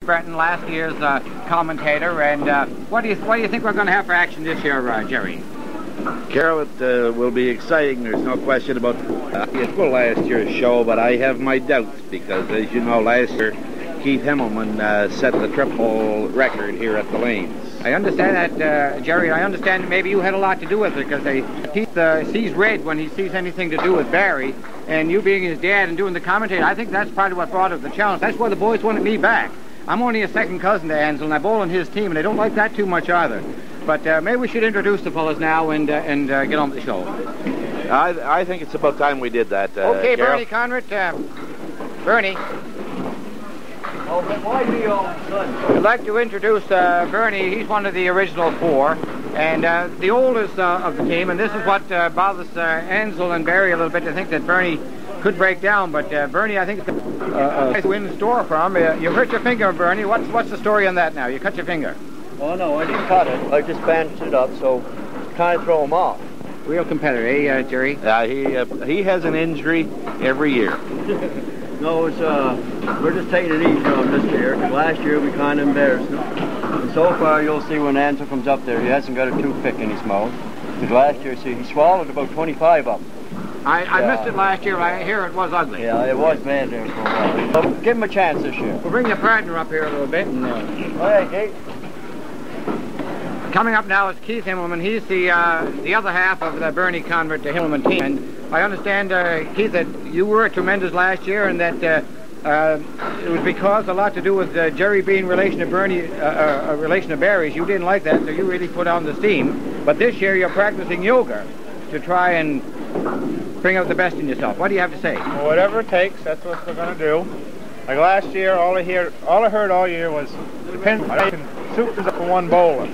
Breton, last year's commentator, and what do you think we're going to have for action this year, Jerry? Carol, it will be exciting. There's no question about it. Well, last year's show, but I have my doubts because, as you know, last year Keith Himmelman set the triple record here at the Lanes. I understand that, Jerry. I understand maybe you had a lot to do with it because Keith sees red when he sees anything to do with Barry, and you being his dad and doing the commentator, I think that's part of what brought up the challenge. That's why the boys wanted me back. I'm only a second cousin to Ansel, and I bowl on his team, and they don't like that too much either. But maybe we should introduce the fellas now and get on with the show. I think it's about time we did that. Okay, Carol. Bernie Conrad. Bernie. Oh, but why me all of a sudden? I'd like to introduce Bernie. He's one of the original four, and the oldest of the team. And this is what bothers Ansel and Barry a little bit. To think that Bernie could break down, but Bernie, I think, is a win store from. You hurt your finger, Bernie. What's the story on that now? You cut your finger. Oh, no, I didn't cut it. I just bandaged it up, so kind of throw him off. Real competitor, eh, Jerry? He has an injury every year. No, it's we're just taking it easy on this year. Last year we kind of embarrassed him. And so far, you'll see when Ansel comes up there, he hasn't got a toothpick in his mouth. Because last year, see, he swallowed about 25 of them. I missed it last year. I hear it was ugly. Yeah, it was bad there for a while. So give him a chance this year. We'll bring your partner up here a little bit. And, all right, Kate. Coming up now is Keith Himmelman. He's the other half of the Bernie Conrad Himmelman team. And I understand, Keith, that you were tremendous last year, and that it was because a lot to do with Jerry being relation to Bernie, a relation to Barry's. You didn't like that, so you really put on the steam. But this year you're practicing yoga to try and bring out the best in yourself. What do you have to say? Well, whatever it takes, that's what we're going to do. Like last year, all I heard all year was the pin can suit us for one bowler.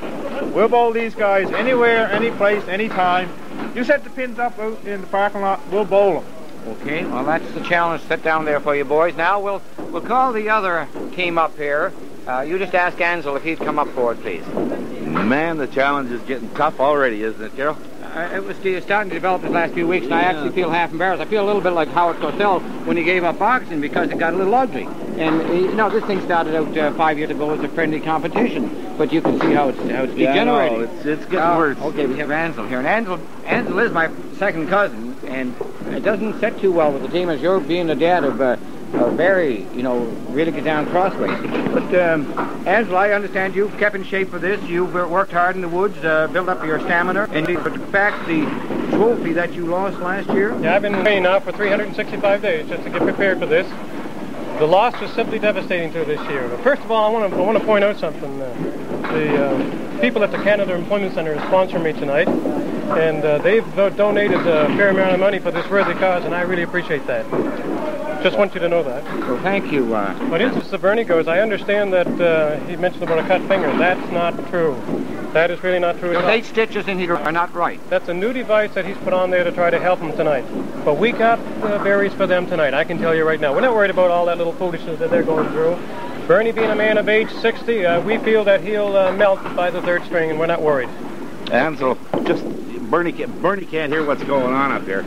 We'll bowl these guys anywhere, any place, anytime. You set the pins up out in the parking lot, we'll bowl them. Okay, well, that's the challenge set down there for you boys. Now we'll call the other team up here. You just ask Ansel if he'd come up forward, please. Man, the challenge is getting tough already, isn't it, Carol? It was starting to develop these last few weeks, and I actually feel half embarrassed. I feel a little bit like Howard Cosell when he gave up boxing because it got a little ugly. And you know, this thing started out 5 years ago as a friendly competition, but you can see how it's degenerating. No, it's getting worse. Okay, we have Ansel here, and Ansel is my second cousin, and it doesn't set too well with the team as you're being the dad of Barry, you know, really get down crossways. But Ansel, I understand you've kept in shape for this. You've worked hard in the woods, built up your stamina, and in fact, the trophy that you lost last year. Yeah, I've been training now for 365 days just to get prepared for this. The loss was simply devastating to this year. But first of all, I want to point out something. The people at the Canada Employment Center are sponsoring me tonight, and they've donated a fair amount of money for this worthy cause, and I really appreciate that. Just want you to know that. Well, thank you. But as the Bernie goes, I understand that he mentioned about a cut finger. That's not true. That is really not true at Those all. 8 stitches in here are not right. That's a new device that he's put on there to try to help him tonight. But we got berries for them tonight, I can tell you right now. We're not worried about all that little foolishness that they're going through. Bernie being a man of age 60, we feel that he'll melt by the 3rd string, and we're not worried. Ansel, just Bernie can't hear what's going on up here,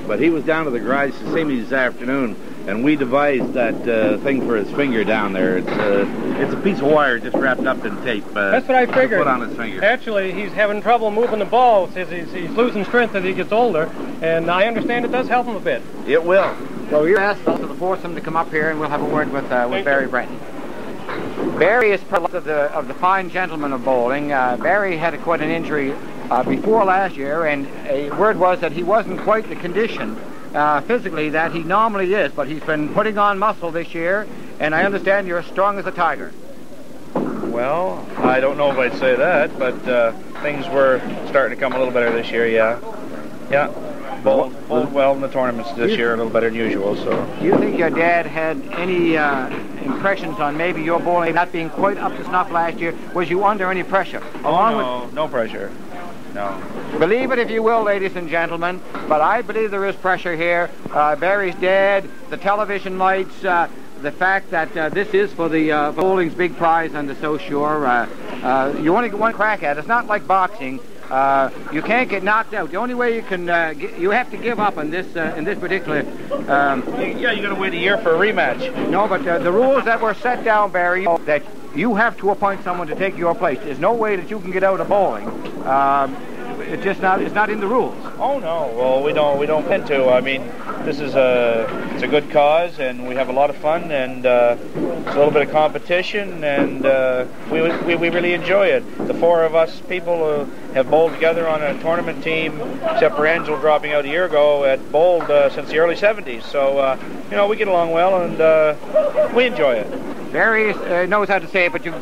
but he was down to the garage the same this afternoon, and we devised that thing for his finger down there. It's a piece of wire just wrapped up in tape. That's what I figured. Put on his finger. Actually, he's having trouble moving the ball. He's losing strength as he gets older, and I understand it does help him a bit. It will. Well, you asked also the foursome to come up here, and we'll have a word with Barry Breton. Barry is part of the fine gentleman of bowling. Barry had quite an injury before last year, and a word was that he wasn't quite the condition physically that he normally is, but he's been putting on muscle this year, and I understand you're as strong as a tiger. Well, I don't know if I'd say that, but things were starting to come a little better this year, yeah. Yeah, bowled well in the tournaments this year, a little better than usual, so. Do you think your dad had any impressions on maybe your bowling not being quite up to snuff last year? Was you under any pressure? No pressure. No. Believe it if you will, ladies and gentlemen, but I believe there is pressure here. Barry's dad, the television lights, the fact that this is for the bowling's big prize, and so sure. You only get one crack at it. It's not like boxing, You can't get knocked out. The only way you can, you have to give up in this particular. Yeah, you got to wait a year for a rematch. No, but the rules that were set down, Barry, that you have to appoint someone to take your place. There's no way that you can get out of bowling. It's not in the rules. Oh no, well we don't intend to. I mean, this is it's a good cause, and we have a lot of fun, and it's a little bit of competition, and we really enjoy it. The four of us people have bowled together on a tournament team, except for Angel dropping out a year ago, had bowled since the early 70s. So you know, we get along well, and we enjoy it. Barry knows how to say it, but you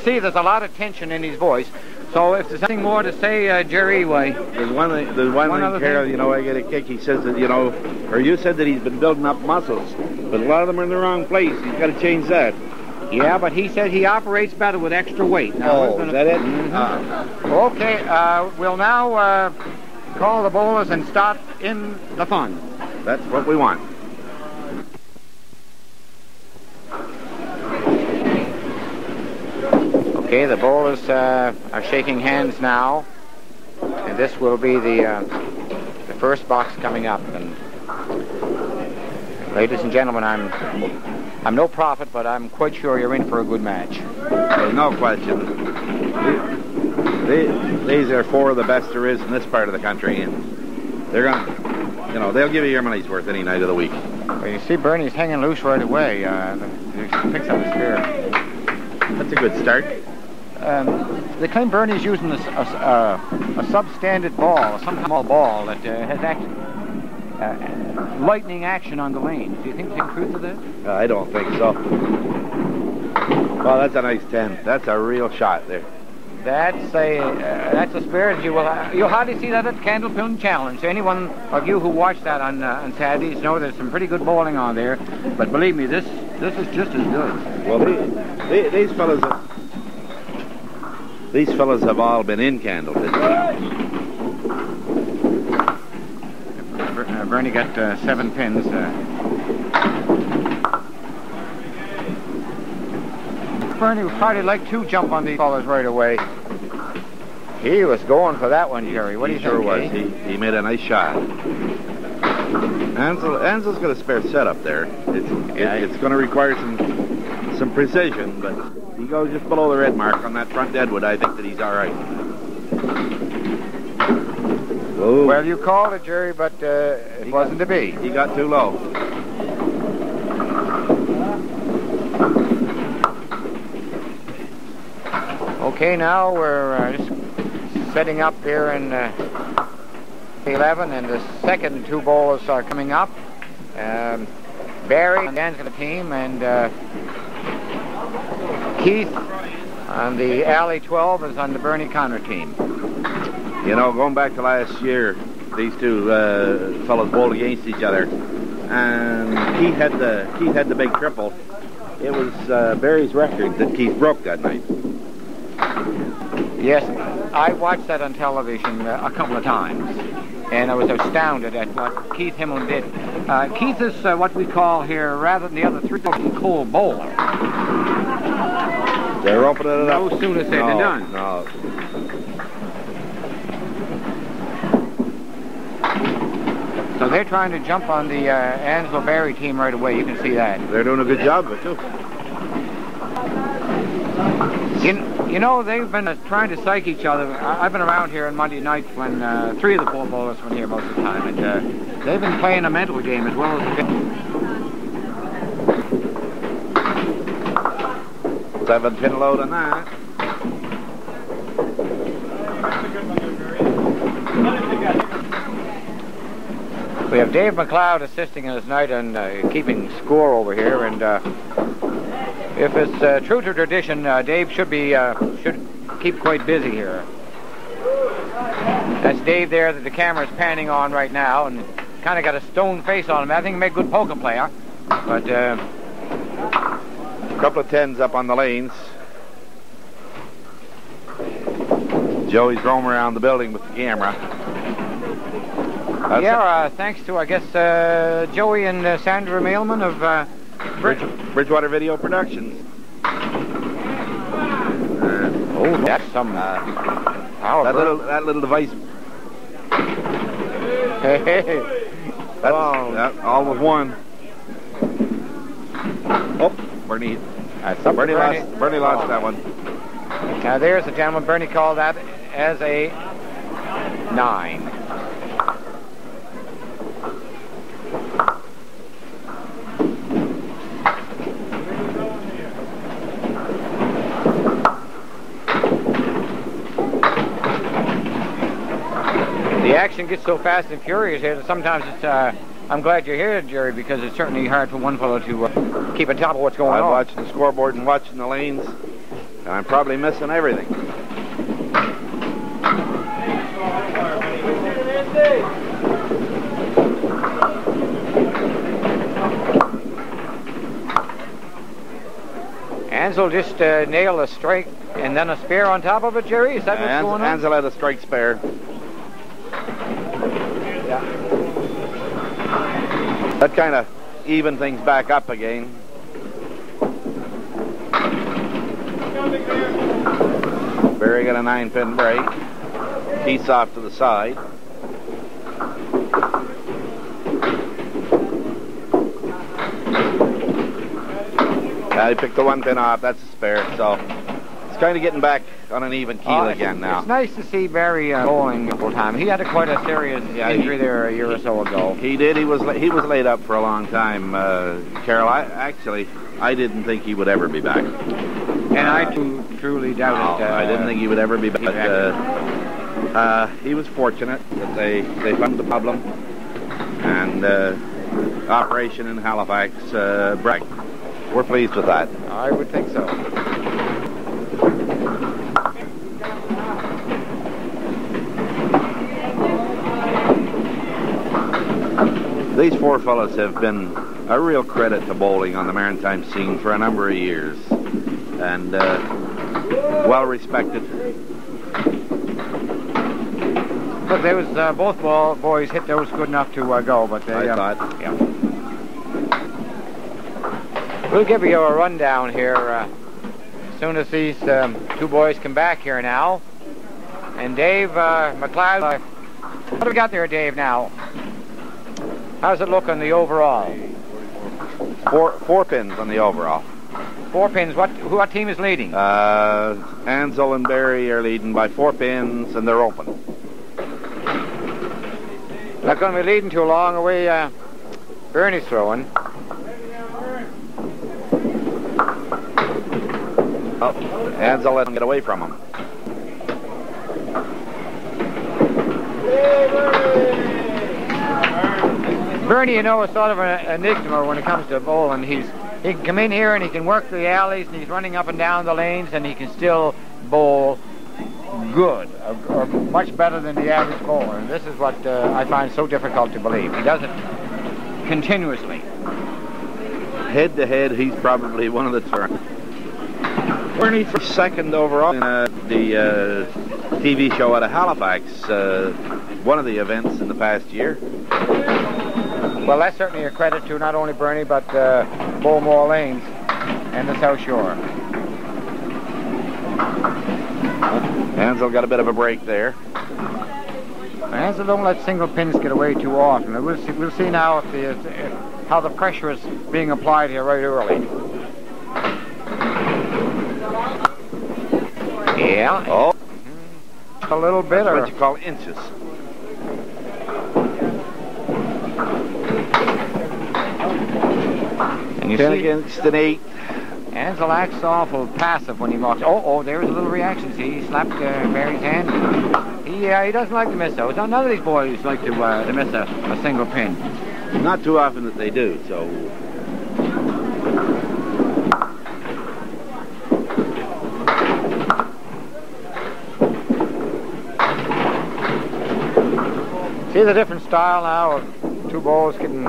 see there's a lot of tension in his voice. So if there's nothing more to say, Jerry, why? There's one thing, Carol, you know, I get a kick. He says that, you know, or you said that he's been building up muscles, but a lot of them are in the wrong place. He's got to change that. Yeah, but he said he operates better with extra weight. Now, is that it? Okay, we'll now call the bowlers and start in the fun. That's what we want. Okay, the bowlers are shaking hands now, and this will be the first box coming up. And ladies and gentlemen, I'm no prophet, but I'm quite sure you're in for a good match. No question. These are four of the best there is in this part of the country, and they're gonna, you know, they'll give you your money's worth any night of the week. Well, you see, Bernie's hanging loose right away. He picks up his spear. That's a good start. They claim Bernie's using a substandard ball, some small ball that has lightning action on the lanes. Do you think there's truth to this? I don't think so. Well, that's a nice 10. That's a real shot there. That's a spirit. You'll hardly see that at the Candlepin Challenge. Anyone of you who watch that on Saturdays know there's some pretty good bowling on there. But believe me, this is just as good. Well, these fellas have all been in Candlepin. Bernie got 7 pins. Bernie would probably like to jump on these fellas right away. He was going for that one, Jerry. What do you think? Sure was. He made a nice shot. Ansel's got a spare set up there. It's going to require some precision, but he goes just below the red mark on that front deadwood. I think that he's all right. Whoa. Well, you called it, Jerry, but it wasn't to be. He got too low. Okay, now we're just setting up here in 11, and the second two bowlers are coming up. Barry, Dan's got a team, and Keith on the Alley 12 is on the Bernie Connor team. You know, going back to last year, these two fellows bowled against each other, and Keith had the big triple. It was Barry's record that Keith broke that night. Yes, I watched that on television a couple of times, and I was astounded at what Keith Himmel did. Keith is what we call here, rather than the other three, cold bowler. They're opening it up. No sooner said than done. No. So they're trying to jump on the Angelo Barry team right away. You can see that. They're doing a good job of it, too. You know, they've been trying to psych each other. I've been around here on Monday nights when three of the four bowlers were here most of the time, and they've been playing a mental game as well as a game. 7 pin load on that. We have Dave McLeod assisting us tonight on keeping score over here, and if it's true to tradition, Dave should keep quite busy here. That's Dave there that the camera's panning on right now, and kind of got a stone face on him. I think he made a good poker player, but a couple of 10s up on the lanes. Joey's roaming around the building with the camera. Thanks to, I guess, Joey and Sandra Mailman of Bridgewater Video Productions. That's some That little device. Hey. That's all with one. Oh, Bernie lost that one. Now there's the gentleman. Bernie called that as a 9. The action gets so fast and furious here that sometimes it's, I'm glad you're here, Jerry, because it's certainly hard for one fellow to keep on top of what's going on. I'm watching the scoreboard and watching the lanes, and I'm probably missing everything. Ansel just nailed a strike and then a spare on top of it, Jerry? Is that what's going on? Ansel had a strike spare. Yeah. That kind of evened things back up again. Barry got a 9-pin break. He's off to the side. He picked the 1 pin off. That's a spare. So it's kind of getting back on an even keel again now. It's nice to see Barry bowling full time. He had quite a serious injury there a year or so ago. He did. He was laid up for a long time. Carol, I didn't think he would ever be back. And I too truly doubt it. I didn't think he would ever be back. But he was fortunate that they found the problem, and operation in Halifax bragged. We're pleased with that. I would think so. These 4 fellows have been a real credit to bowling on the maritime scene for a number of years, and well respected. Look, there was both boys hit those good enough to go, but they. I thought. Yeah. We'll give you a rundown here as soon as these 2 boys come back here now. And Dave McLeod, what have we got there, Dave, now? How's it look on the overall? 4 pins on the overall. 4 pins. What team is leading? Ansel and Barry are leading by 4 pins, and they're open. Not going to be leading too long away. Bernie's throwing. Oh, Ansel let him get away from him. Bernie, you know, is sort of an enigma when it comes to bowling. He can come in here and he can work the alleys, and he's running up and down the lanes, and he can still bowl good, or much better than the average bowler. And this is what I find so difficult to believe. He does it continuously. Head to head, he's probably one of the turns. Bernie for 2nd overall in the TV show out of Halifax, one of the events in the past year. Well, that's certainly a credit to not only Bernie, but Bowmore Lanes and the South Shore. Ansel got a bit of a break there. Ansel don't let single pins get away too often. We'll see now if how the pressure is being applied here right early. Yeah. Oh. A little bit. That's what you call inches. And you 10 see, against an 8. Ansel acts awful passive when he walks. Oh, there's a little reaction. See, he slapped Barry's hand. He doesn't like to miss those. None of these boys like to miss a single pin. Not too often that they do, so... See the different style now of 2 bowls getting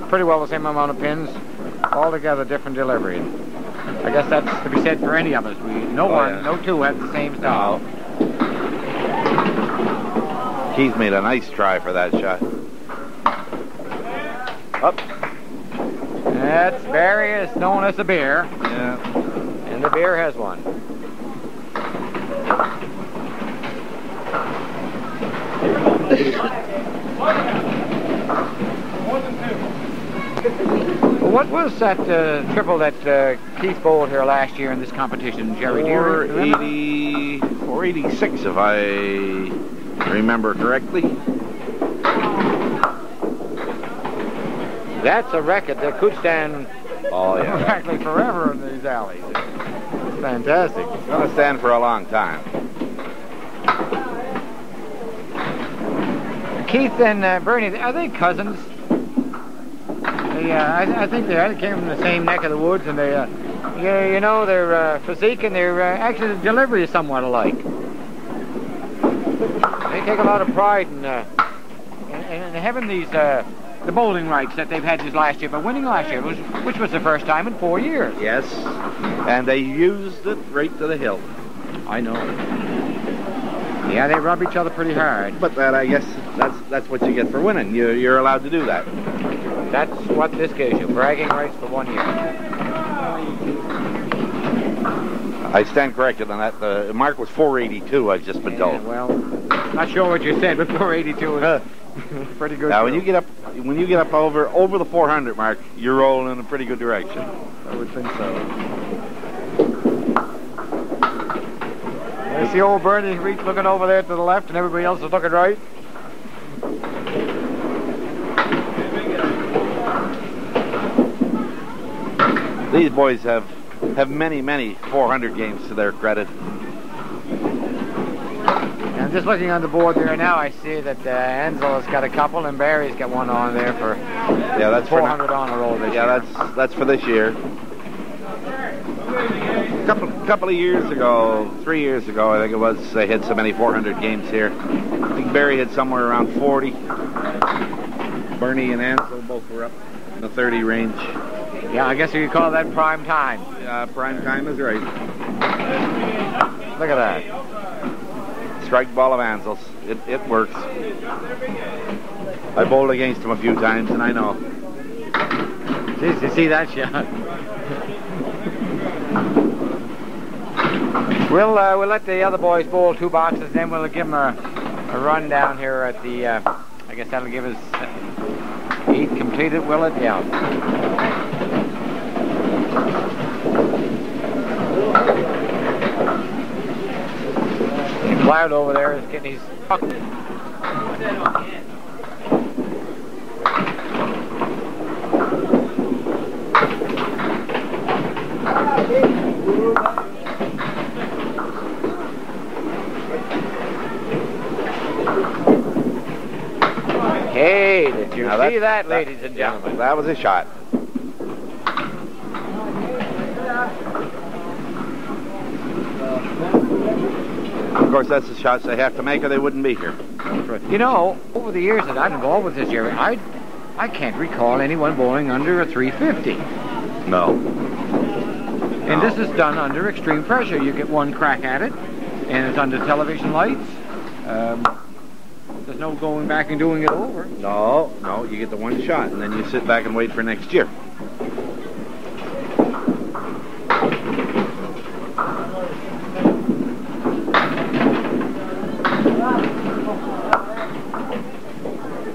pretty well the same amount of pins, altogether different delivery. I guess that's to be said for any of us. No 2 have the same style. Keith made a nice try for that shot. Up. That's Barry is known as the bear. Yeah. And the bear has one. Well, what was that triple that Keith bowled here last year in this competition, Jerry? 480, 486, if I remember correctly. That's a record that could stand practically forever in these alleys. It's fantastic. It's going to stand for a long time. Keith and Bernie, are they cousins? I think they came from the same neck of the woods, and they, you know, their physique and their actually delivery is somewhat alike. They take a lot of pride in having these the bowling rights that they've had this last year, but winning last year, which was the first time in 4 years. Yes, and they used it right to the hilt. I know. Yeah, they rub each other pretty hard. But that, I guess, that's what you get for winning. You're allowed to do that. That's what this gives you, bragging rights for 1 year. I stand corrected on that. The mark was 482, I've just been told. Well, not sure what you said, but 482 is pretty good. Now, when you get up over the 400 mark, you're rolling in a pretty good direction. I would think so. There's the old Bernie Reach looking over there to the left, and everybody else is looking right. These boys have many 400 games to their credit. And just looking on the board there now, I see that Ansel has got a couple, and Barry's got one on there for that's 400 on a roll this year. Yeah, that's for this year. Couple of years ago, 3 years ago, I think it was, they had so many 400 games here. I think Barry had somewhere around 40. Bernie and Ansel both were up in the 30 range. Yeah, I guess you could call that prime time. Yeah, prime time is right. Look at that. Strike ball of Ansel's. It works. I bowled against him a few times, and I know. Jeez, you see that shot? We'll let the other boys bowl 2 boxes, then we'll give them a run down here at the, I guess that'll give us 8 completed, will it? Yeah. Cloud over there is getting his... Hey, did you see that, ladies and gentlemen? That was a shot. Of course, that's the shots they have to make or they wouldn't be here. You know, over the years that I've been involved with this area, I can't recall anyone bowling under a 350. No. And this is done under extreme pressure. You get one crack at it, and it's under television lights. There's no going back and doing it over. No, you get the one shot, and then you sit back and wait for next year.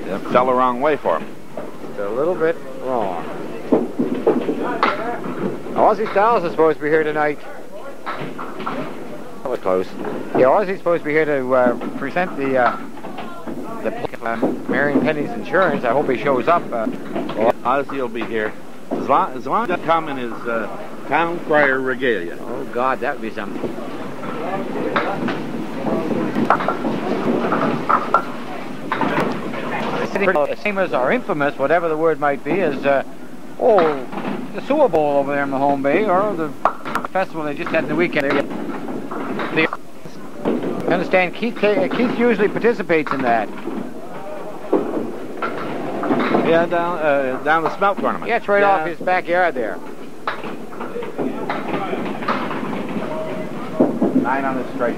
That fell the wrong way for him. It's a little bit wrong. Aussie Styles is supposed to be here tonight. That was close. Yeah, Aussie's supposed to be here to present the Marion Penny's insurance. I hope he shows up. Ozzy will be here. As long as he come in his town crier regalia. Oh, God, that would be something. The same as our infamous, whatever the word might be, is, the Sewer Bowl over there in the home bay, or the festival they just had in the weekend. I understand Keith usually participates in that. Yeah, down the smelt tournament. Yeah, it's right off his backyard there. 9 on the strike.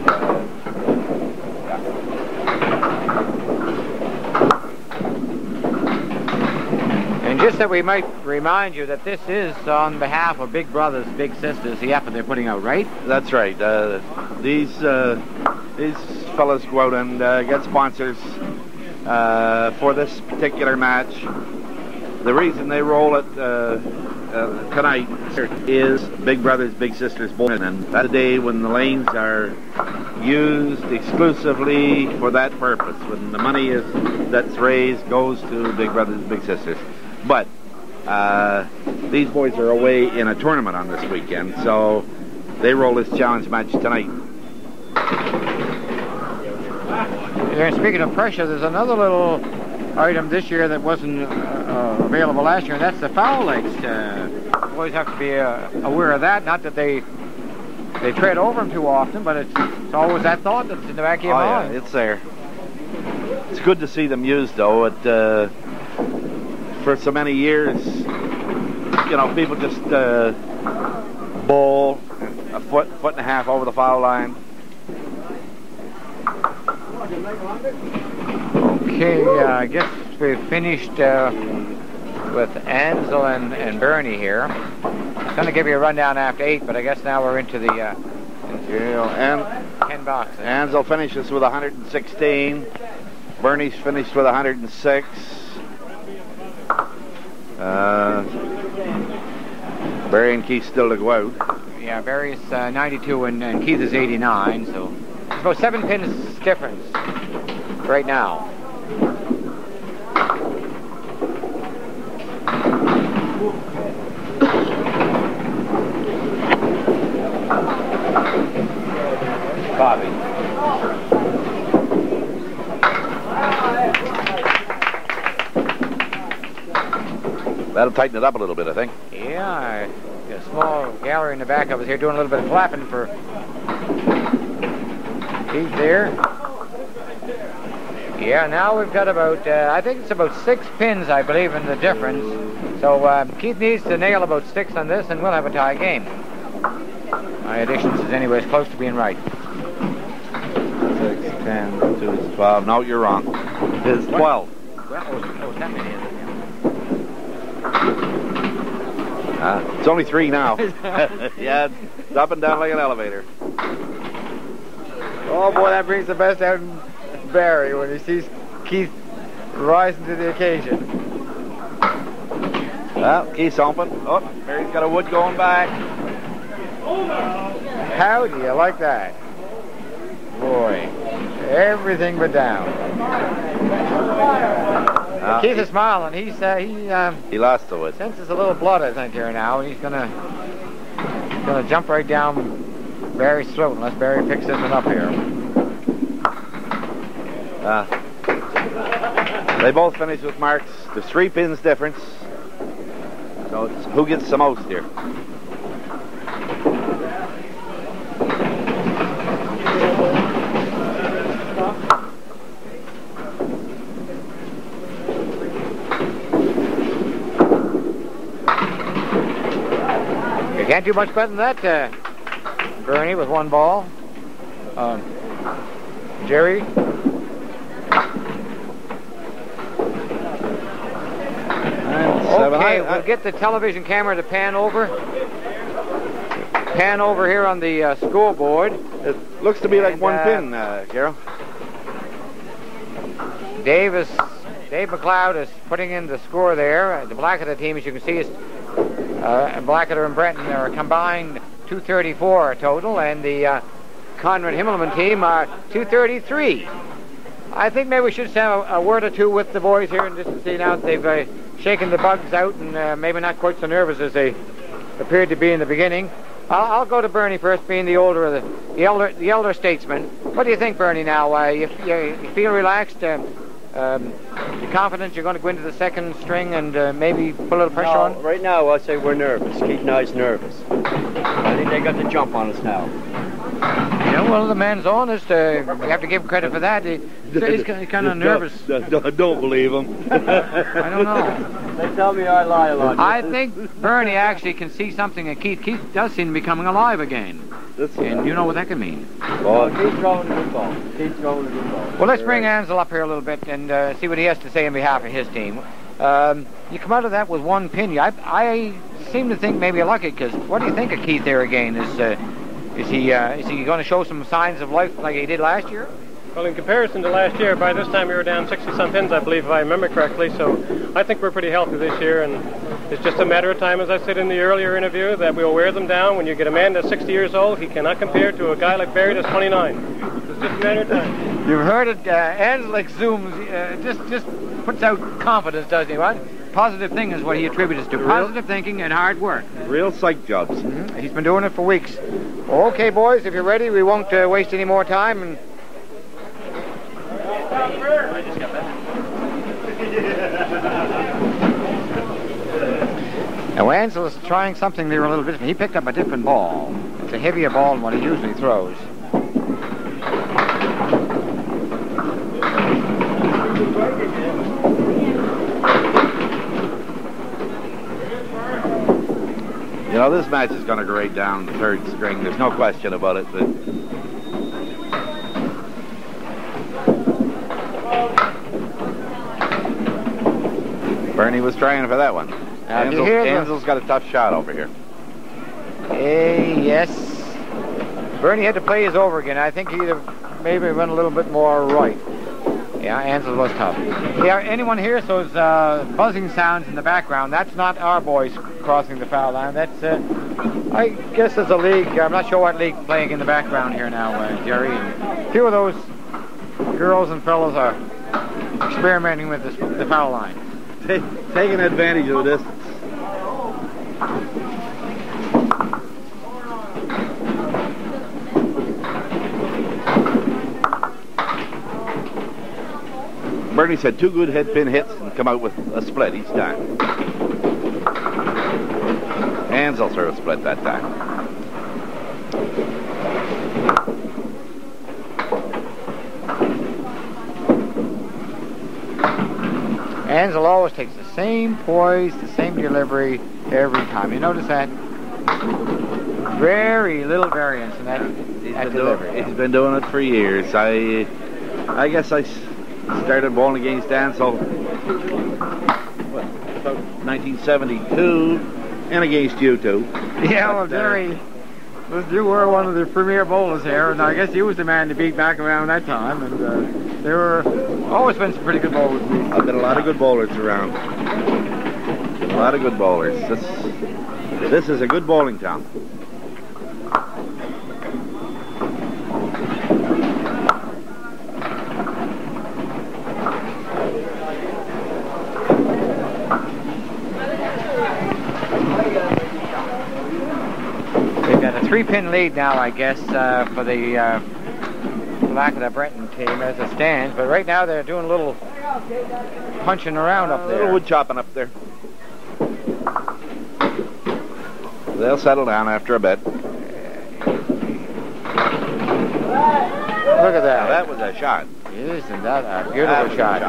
And just that we might remind you that this is on behalf of Big Brothers, Big Sisters, the effort they're putting out, right? That's right. These fellas go out and get sponsors for this particular match. The reason they roll it tonight is Big Brothers Big Sisters Bowling, and that's the day when the lanes are used exclusively for that purpose, when the money that's raised goes to Big Brothers Big Sisters. But these boys are away in a tournament on this weekend, so they roll this challenge match tonight. And speaking of pressure, there's another little item this year that wasn't available last year, and that's the foul legs. Boys have to be aware of that. Not that they tread over them too often, but it's always that thought that's in the back of your mind. Yeah, it's there. It's good to see them used, though. For so many years, you know, people just bowl a foot and a half over the foul line. Okay, I guess we've finished with Ansel and Bernie here. I was going to give you a rundown after 8, but I guess now we're into the and 10 boxes. Ansel finishes with 116. Bernie's finished with 106. Barry and Keith still to go out. Yeah, Barry's 92 and Keith is 89, so it's about 7 pins difference right now. Bobby. That'll tighten it up a little bit, I think. Yeah, got a small gallery in the back of us here doing a little bit of clapping for Keith there. Yeah, now we've got about, I think it's about 6 pins, I believe, in the difference. So Keith needs to nail about 6 on this, and we'll have a tie game. My additions is anyways close to being right. 6, 10, 2, 12. No, you're wrong. It's 12. Well, oh, that many is it? It's only 3 now. Yeah, it's up and down like an elevator. Oh boy, that brings the best out in Barry when he sees Keith rising to the occasion. Well, Keith's open. Oh, Barry's got a wood going back. How do you like that? Boy, everything but down. Keith is smiling. He lost the wood. Senses a little blood, I think, here now, and he's gonna jump right down Barry's throat unless Barry picks this one up here. They both finished with marks. There's 3 pins difference. So it's who gets the most here. You can't do much better than that, Bernie, with 1 ball. Jerry. Okay, we'll get the television camera to pan over here on the scoreboard. It looks to be like 1 pin, Carol. Dave McLeod is putting in the score there. The Blackadder team, as you can see, is Blackadder and Brenton are combined 234 total, and the Conrad Himmelman team are 233. I think maybe we should have a word or two with the boys here and just to see now that they've shaken the bugs out and maybe not quite so nervous as they appeared to be in the beginning. I'll go to Bernie first, being the elder statesman. What do you think, Bernie? Now you feel relaxed? You confident you're going to go into the second string and maybe put a little pressure on? Right now, I'd say we're nervous. Keith and I's nervous. I think they got the jump on us now. Yeah, well, the man's honest. We have to give him credit for that. He's kind of nervous. Don't believe him. I don't know. They tell me I lie a lot. I think Bernie actually can see something in Keith. Keith does seem to be coming alive again. And you know what that can mean. Oh, Keith's throwing a good ball. Keith's throwing a good ball. Well, let's bring Ansel up here a little bit and see what he has to say on behalf of his team. You come out of that with 1 pin. I seem to think maybe you're lucky, because what do you think of Keith there again? Is he going to show some signs of life like he did last year? Well, in comparison to last year, by this time we were down 60-some pins, I believe, if I remember correctly. So I think we're pretty healthy this year, and it's just a matter of time, as I said in the earlier interview, that we'll wear them down. When you get a man that's 60 years old, he cannot compare to a guy like Barry that's 29. It's just a matter of time. You've heard it. Ansel exumes, just puts out confidence, doesn't he? What? Positive thing is what he attributes to. Positive thinking and hard work. Real psych jobs. Mm-hmm. He's been doing it for weeks. Okay, boys, if you're ready, we won't waste any more time. And now Ansel is trying something there a little bit. He picked up a different ball. It's a heavier ball than what he usually throws. You know, this match is going to go right down the third string. There's no question about it. But Bernie was trying for that one. Ansel's got a tough shot over here. Yes. Bernie had to play his over again. I think he'd have maybe went a little bit more right. Yeah, Ansel was tough. Yeah, anyone hears those buzzing sounds in the background? That's not our boys crossing the foul line. That's, I guess it's a league. I'm not sure what league playing in the background here now, Jerry. And a few of those girls and fellows are experimenting with the foul line. Taking advantage of the distance. Bernie's had 2 good head pin hits and come out with a split each time. Ansel threw a split that time. Ansel always takes the same poise, the same delivery every time. You notice that? Very little variance in that delivery. He's been doing it for years. I guess I started bowling against Ansel about 1972 and against you too. Yeah, well, Jerry, you were one of the premier bowlers here, and I guess you was the man to beat back around that time. And there were always been some pretty good bowlers. I've been a lot of good bowlers around. A lot of good bowlers. This is a good bowling town. They've got a 3-pin lead now, I guess, for the back of the Brenton team as it stands. But right now they're doing a little punching around up there. A little wood chopping up there. They'll settle down after a bit. Look at that. Now, that was a shot. Isn't that a beautiful shot?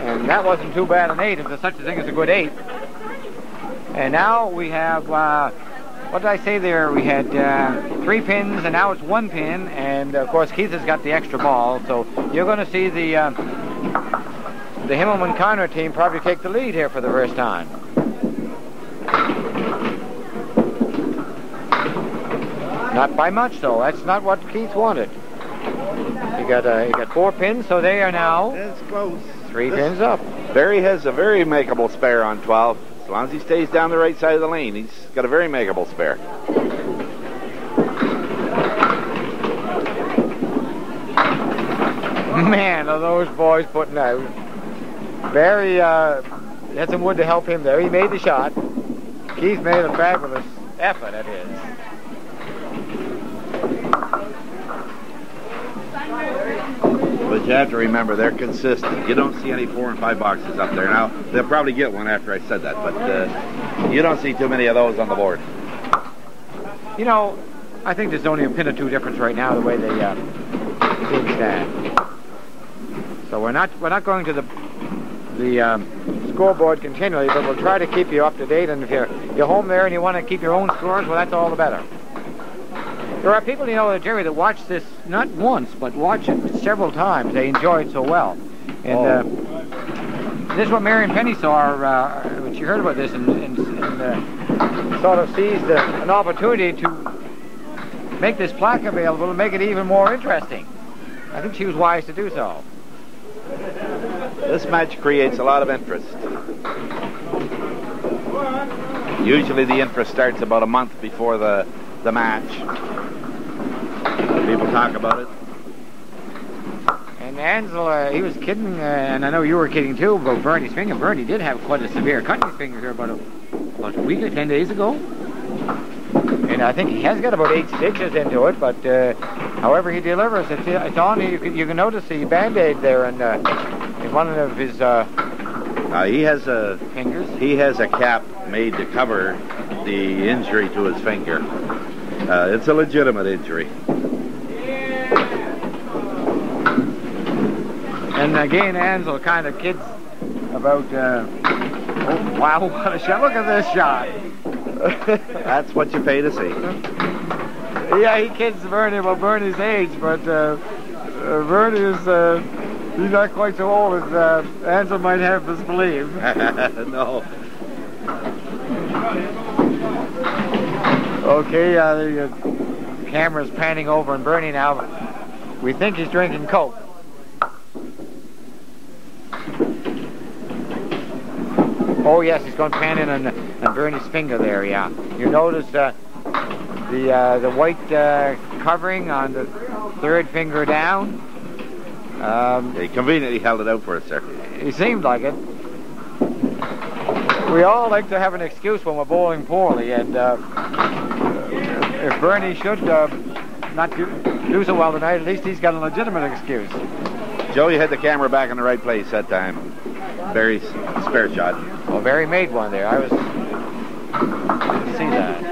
And that wasn't too bad an 8, if there's such a thing as a good 8. And now we have, what did I say there? We had 3 pins, and now it's 1 pin. And, of course, Keith has got the extra ball. So you're going to see the Himmelman-Conner team probably take the lead here for the first time. Not by much, though. That's not what Keith wanted. He got 4 pins, so they are now It's close. 3 pins up. Barry has a very makeable spare on 12. As long as he stays down the right side of the lane, he's got a very makeable spare. Man, are those boys putting out. Barry had some wood to help him there. He made the shot. Keith made a fabulous effort at his. But you have to remember, they're consistent. You don't see any 4 and 5 boxes up there. Now, they'll probably get one after I said that, but you don't see too many of those on the board. You know, I think there's only a pin or 2 difference right now the way they teams stand. So we're not going to the scoreboard continually, but we'll try to keep you up to date. And if you're home there and you want to keep your own scores, well, that's all the better. There are people, you know, Jerry, that watch this not once, but watch it several times. They enjoy it so well. And this is what Marion Penny saw, when she heard about this, and sort of seized an opportunity to make this plaque available and make it even more interesting. I think she was wise to do so. This match creates a lot of interest. Usually the interest starts about a month before the match. People talk about it. And Ansel, he was kidding, and I know you were kidding too, about Bernie's finger. Bernie did have quite a severe cut in his finger here about a week or 10 days ago. And I think he has got about 8 stitches into it, but however he delivers, it's on. You can notice the Band-Aid there in one of his he has a fingers. He has a cap made to cover the injury to his finger. It's a legitimate injury. And again, Ansel kind of kids about, oh, wow, what a shot. Look at this shot. That's what you pay to see. Yeah, he kids Bernie about Bernie's age, but Bernie is, he's not quite so old as Ansel might have us believe. No. Okay, the camera's panning over on Bernie now. We think he's drinking Coke. Oh yes, he's going to pan in on Bernie's finger there. Yeah, you notice the white covering on the third finger down. He conveniently held it out for us, sir. He seemed like it. We all like to have an excuse when we're bowling poorly, and if Bernie should not do so well tonight, at least he's got a legitimate excuse. Joe, you had the camera back in the right place that time. Barry's spare shot. Well, Barry made one there. I didn't see that.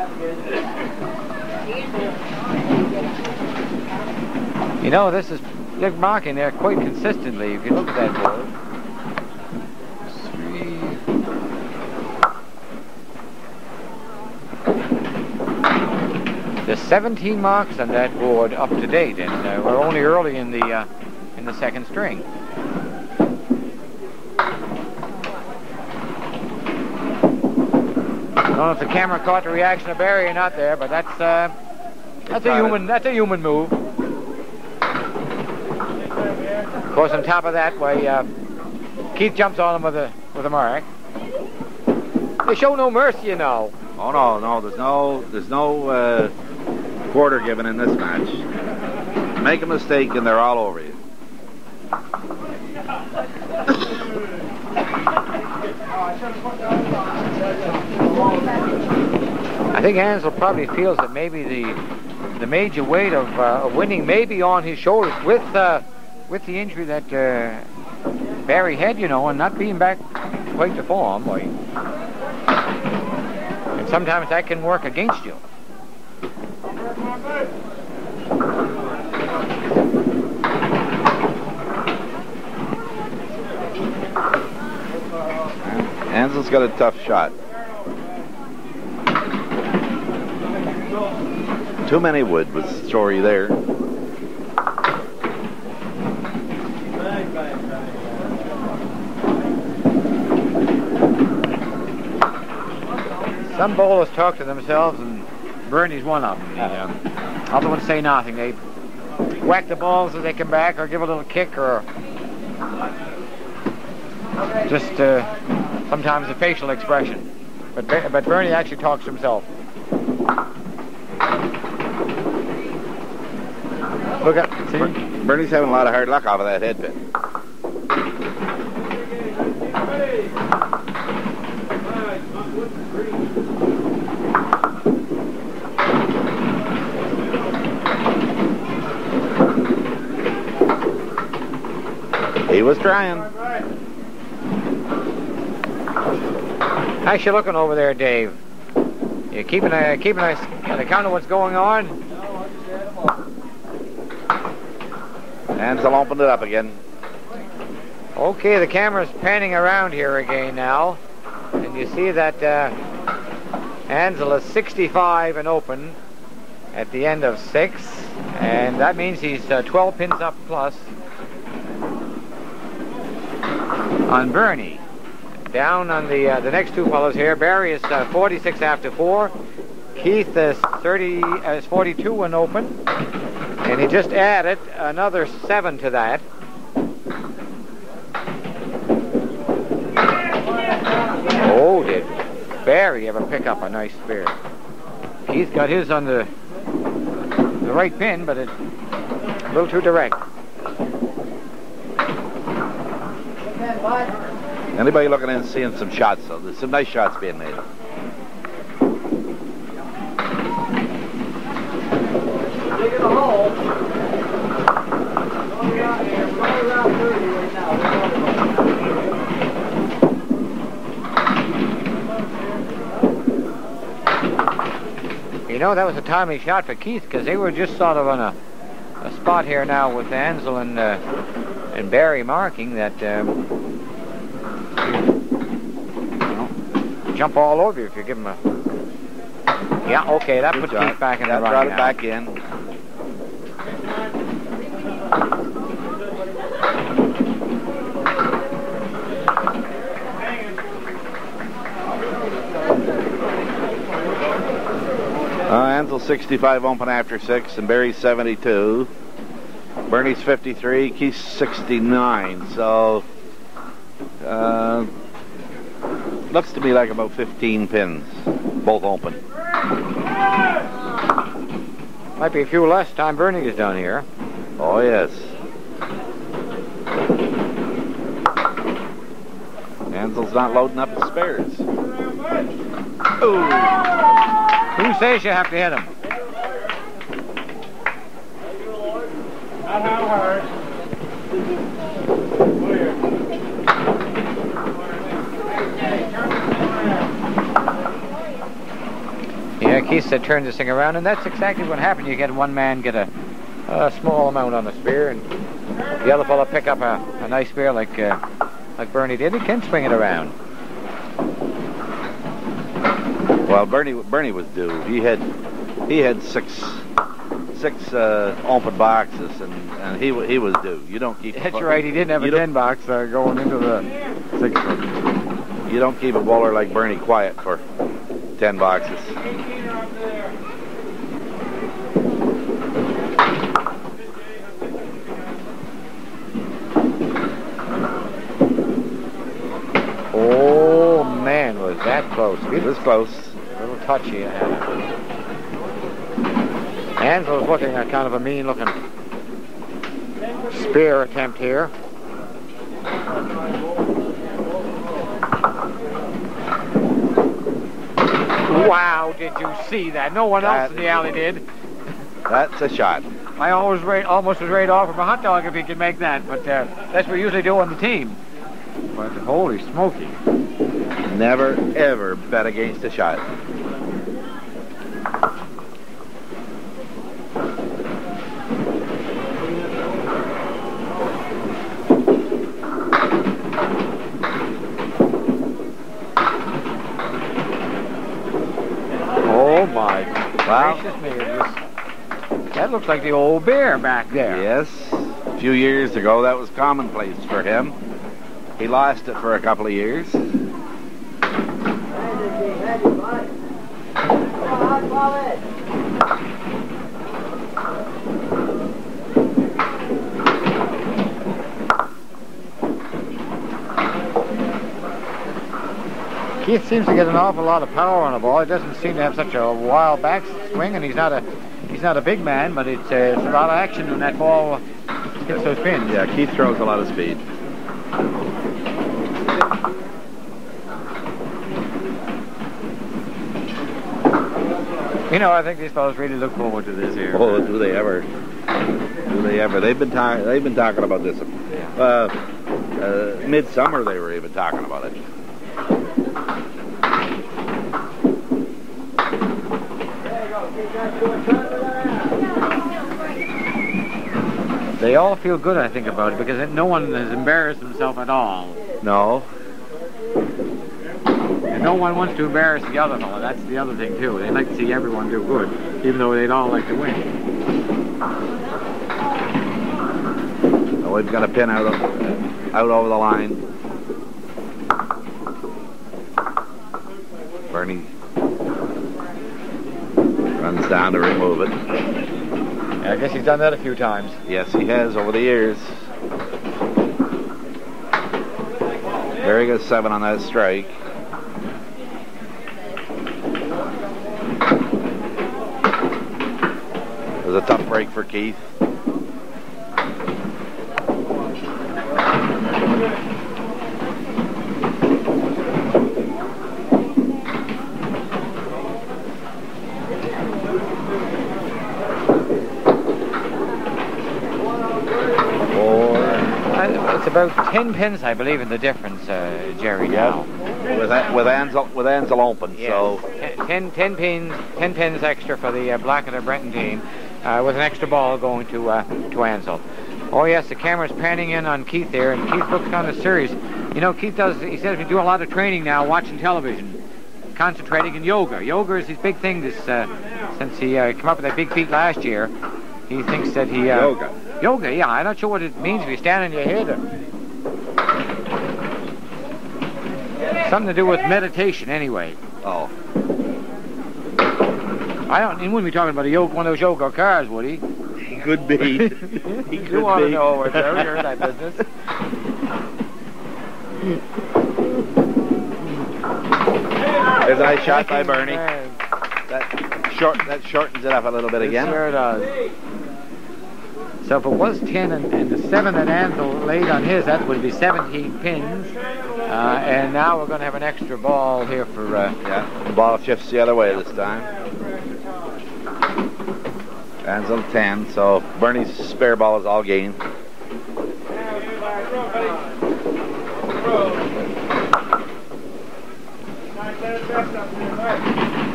You know, this is they're marking there quite consistently. If you look at that board. 3. There's 17 marks on that board up to date, and we're only early in the second string. I don't know if the camera caught the reaction of Barry or not there, but that's a human move. Of course, on top of that, Keith jumps on him with a mark. They show no mercy, you know. Oh no, there's no quarter given in this match. Make a mistake and they're all over you. I think Ansel probably feels that maybe the major weight of winning may be on his shoulders with the injury that Barry had, you know, and not being back quite to form. And sometimes that can work against you. Ansel's got a tough shot. Too many wood was the story there. Some bowlers talk to themselves, and Bernie's one of them. Other ones say nothing. They whack the balls as they come back, or give a little kick, or just sometimes a facial expression. But Bernie actually talks to himself. Look at, see? Bernie's having a lot of hard luck off of that head pin. He was trying. How's you looking over there, Dave? You keeping an account of what's going on? Ansel opened it up again. Okay, the camera's panning around here again now, and you see that Ansel is 65 and open at the end of 6, and that means he's 12 pins up plus on Bernie. Down on the next two fellows here, Barry is 46 after 4, Keith is 42 and open, and he just added another 7 to that. Oh, did Barry ever pick up a nice spear? Keith got his on the right pin, but it's a little too direct. Anybody looking in and seeing some shots, though? There's some nice shots being made. Digging a hole. You know, that was a timely shot for Keith, because they were just sort of on a spot here now with Ansel and Barry marking that jump all over you if you give him a... Yeah, okay, that puts Keith back in the run brought it now. back in. Ansel 65 open after 6, and Barry's 72. Bernie's 53, Keith's 69. So, looks to me like about 15 pins, both open. Might be a few less time Bernie is down here. Oh, yes. Ansel's not loading up the spares. Ooh. Who says you have to hit him? Not how hard. Yeah, Keith said turn this thing around, and that's exactly what happened. You get one man get a small amount on the spear, and the other fellow pick up a nice spear like Bernie did. He can swing it around. Well, Bernie was due. He had six open boxes, and he was due. You don't keep. That's right. He didn't have a 10 box going into the 6th one. You don't keep a bowler like Bernie quiet for 10 boxes. Oh man, was that close? It was close. A little touchy. Ansel's looking at kind of a mean-looking spear attempt here. Wow, did you see that? No one else in the alley did. That's a shot. I almost was ready to offer him a hot dog if he could make that, but that's what we usually do on the team. But holy smoky. Never, ever bet against a shot. Oh my gracious me. That looks like the old bear back there. Yes. A few years ago, that was commonplace for him. He lost it for a couple of years. Keith seems to get an awful lot of power on the ball. He doesn't seem to have such a wild back swing, and he's not a big man, but it's a lot of action when that ball hits those pins. Yeah, Keith throws a lot of speed. You know, I think these fellows really look forward to this here. Oh, do they ever? Do they ever? They've been talking about this. Midsummer, they were even talking about it. They all feel good, I think, about it, because no one has embarrassed himself at all. No. And no one wants to embarrass the other fellow. That's the other thing, too. They like to see everyone do good, even though they'd all like to win. Oh, we've got a pin out over the line. Bernie Runs down to remove it. I guess he's done that a few times. Yes, he has over the years. Very good 7 on that strike. It was a tough break for Keith. It's about 10 pins, I believe, in the difference, Jerry. Now with Ansel open, yes. So 10 pins extra for the Blackett and Brenton team, with an extra ball going to Ansel. Oh yes, the camera's panning in on Keith there, and Keith looks kind of serious. You know, Keith says he's doing a lot of training now, watching television, concentrating in yoga. Yoga is his big thing since he came up with that big feat last year. He thinks that he Yoga, yeah. I'm not sure what it means if you stand on your head. Something to do with meditation, anyway. Oh. He wouldn't be talking about one of those yoga cars, would he? He could be. He could you want to know where you're in that business. There's a nice shot by Bernie. That shortens it up a little bit again. Sure does. So if it was 10 and the 7 that Ansel laid on his, that would be 17 pins. And now we're going to have an extra ball here for... the ball shifts the other way this time. Ansel 10, so Bernie's spare ball is all gained.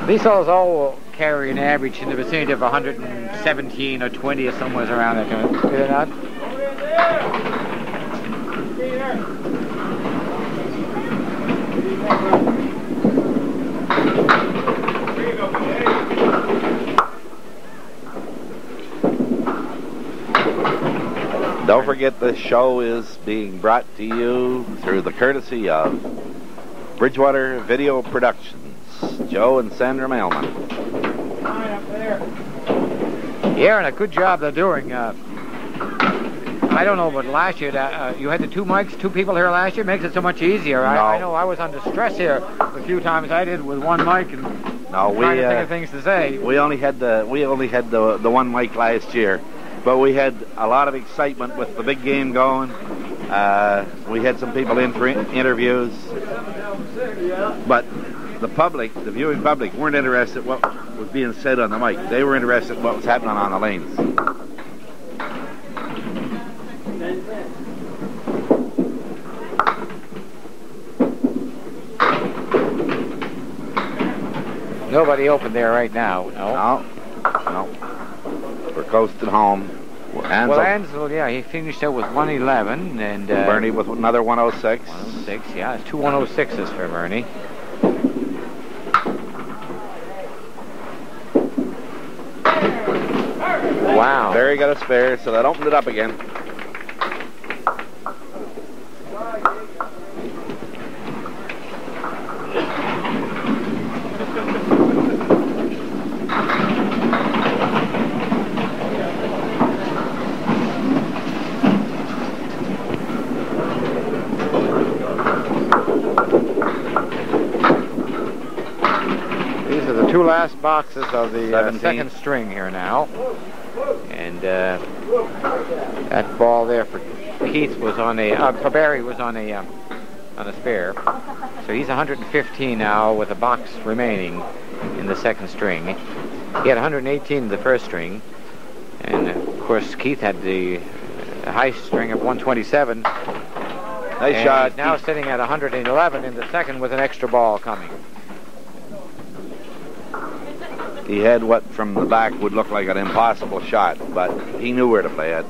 These balls all carry an average in the vicinity of 117 or 20 or somewhere around that kind of, do they not? Don't forget this show is being brought to you through the courtesy of Bridgewater Video Productions. Joe and Sandra Mailman. Yeah, and a good job they're doing. I don't know, but last year you had the 2 mics, 2 people here last year. Makes it so much easier. No. I know I was under stress here a few times. I did with 1 mic and trying to think of things to say. We only had the 1 mic last year, but we had a lot of excitement with the big game going. We had some people in for interviews, but the public, the viewing public, weren't interested in what was being said on the mic. They were interested in what was happening on the lanes. Nobody open there right now. No. We're coasting home. Ansel, yeah, he finished out with 111, and Bernie with another 106. 106, yeah, it's 2 106s for Bernie. Wow. There he got a spare, so that opened it up again. These are the 2 last boxes of the second string here now. And that ball there for Keith was on for Barry was on a spare. So he's 115 now with a box remaining in the second string. He had 118 in the first string. And of course Keith had the high string of 127. Nice shot. He's now sitting at 111 in the second with an extra ball coming. He had what from the back would look like an impossible shot, but he knew where to play it.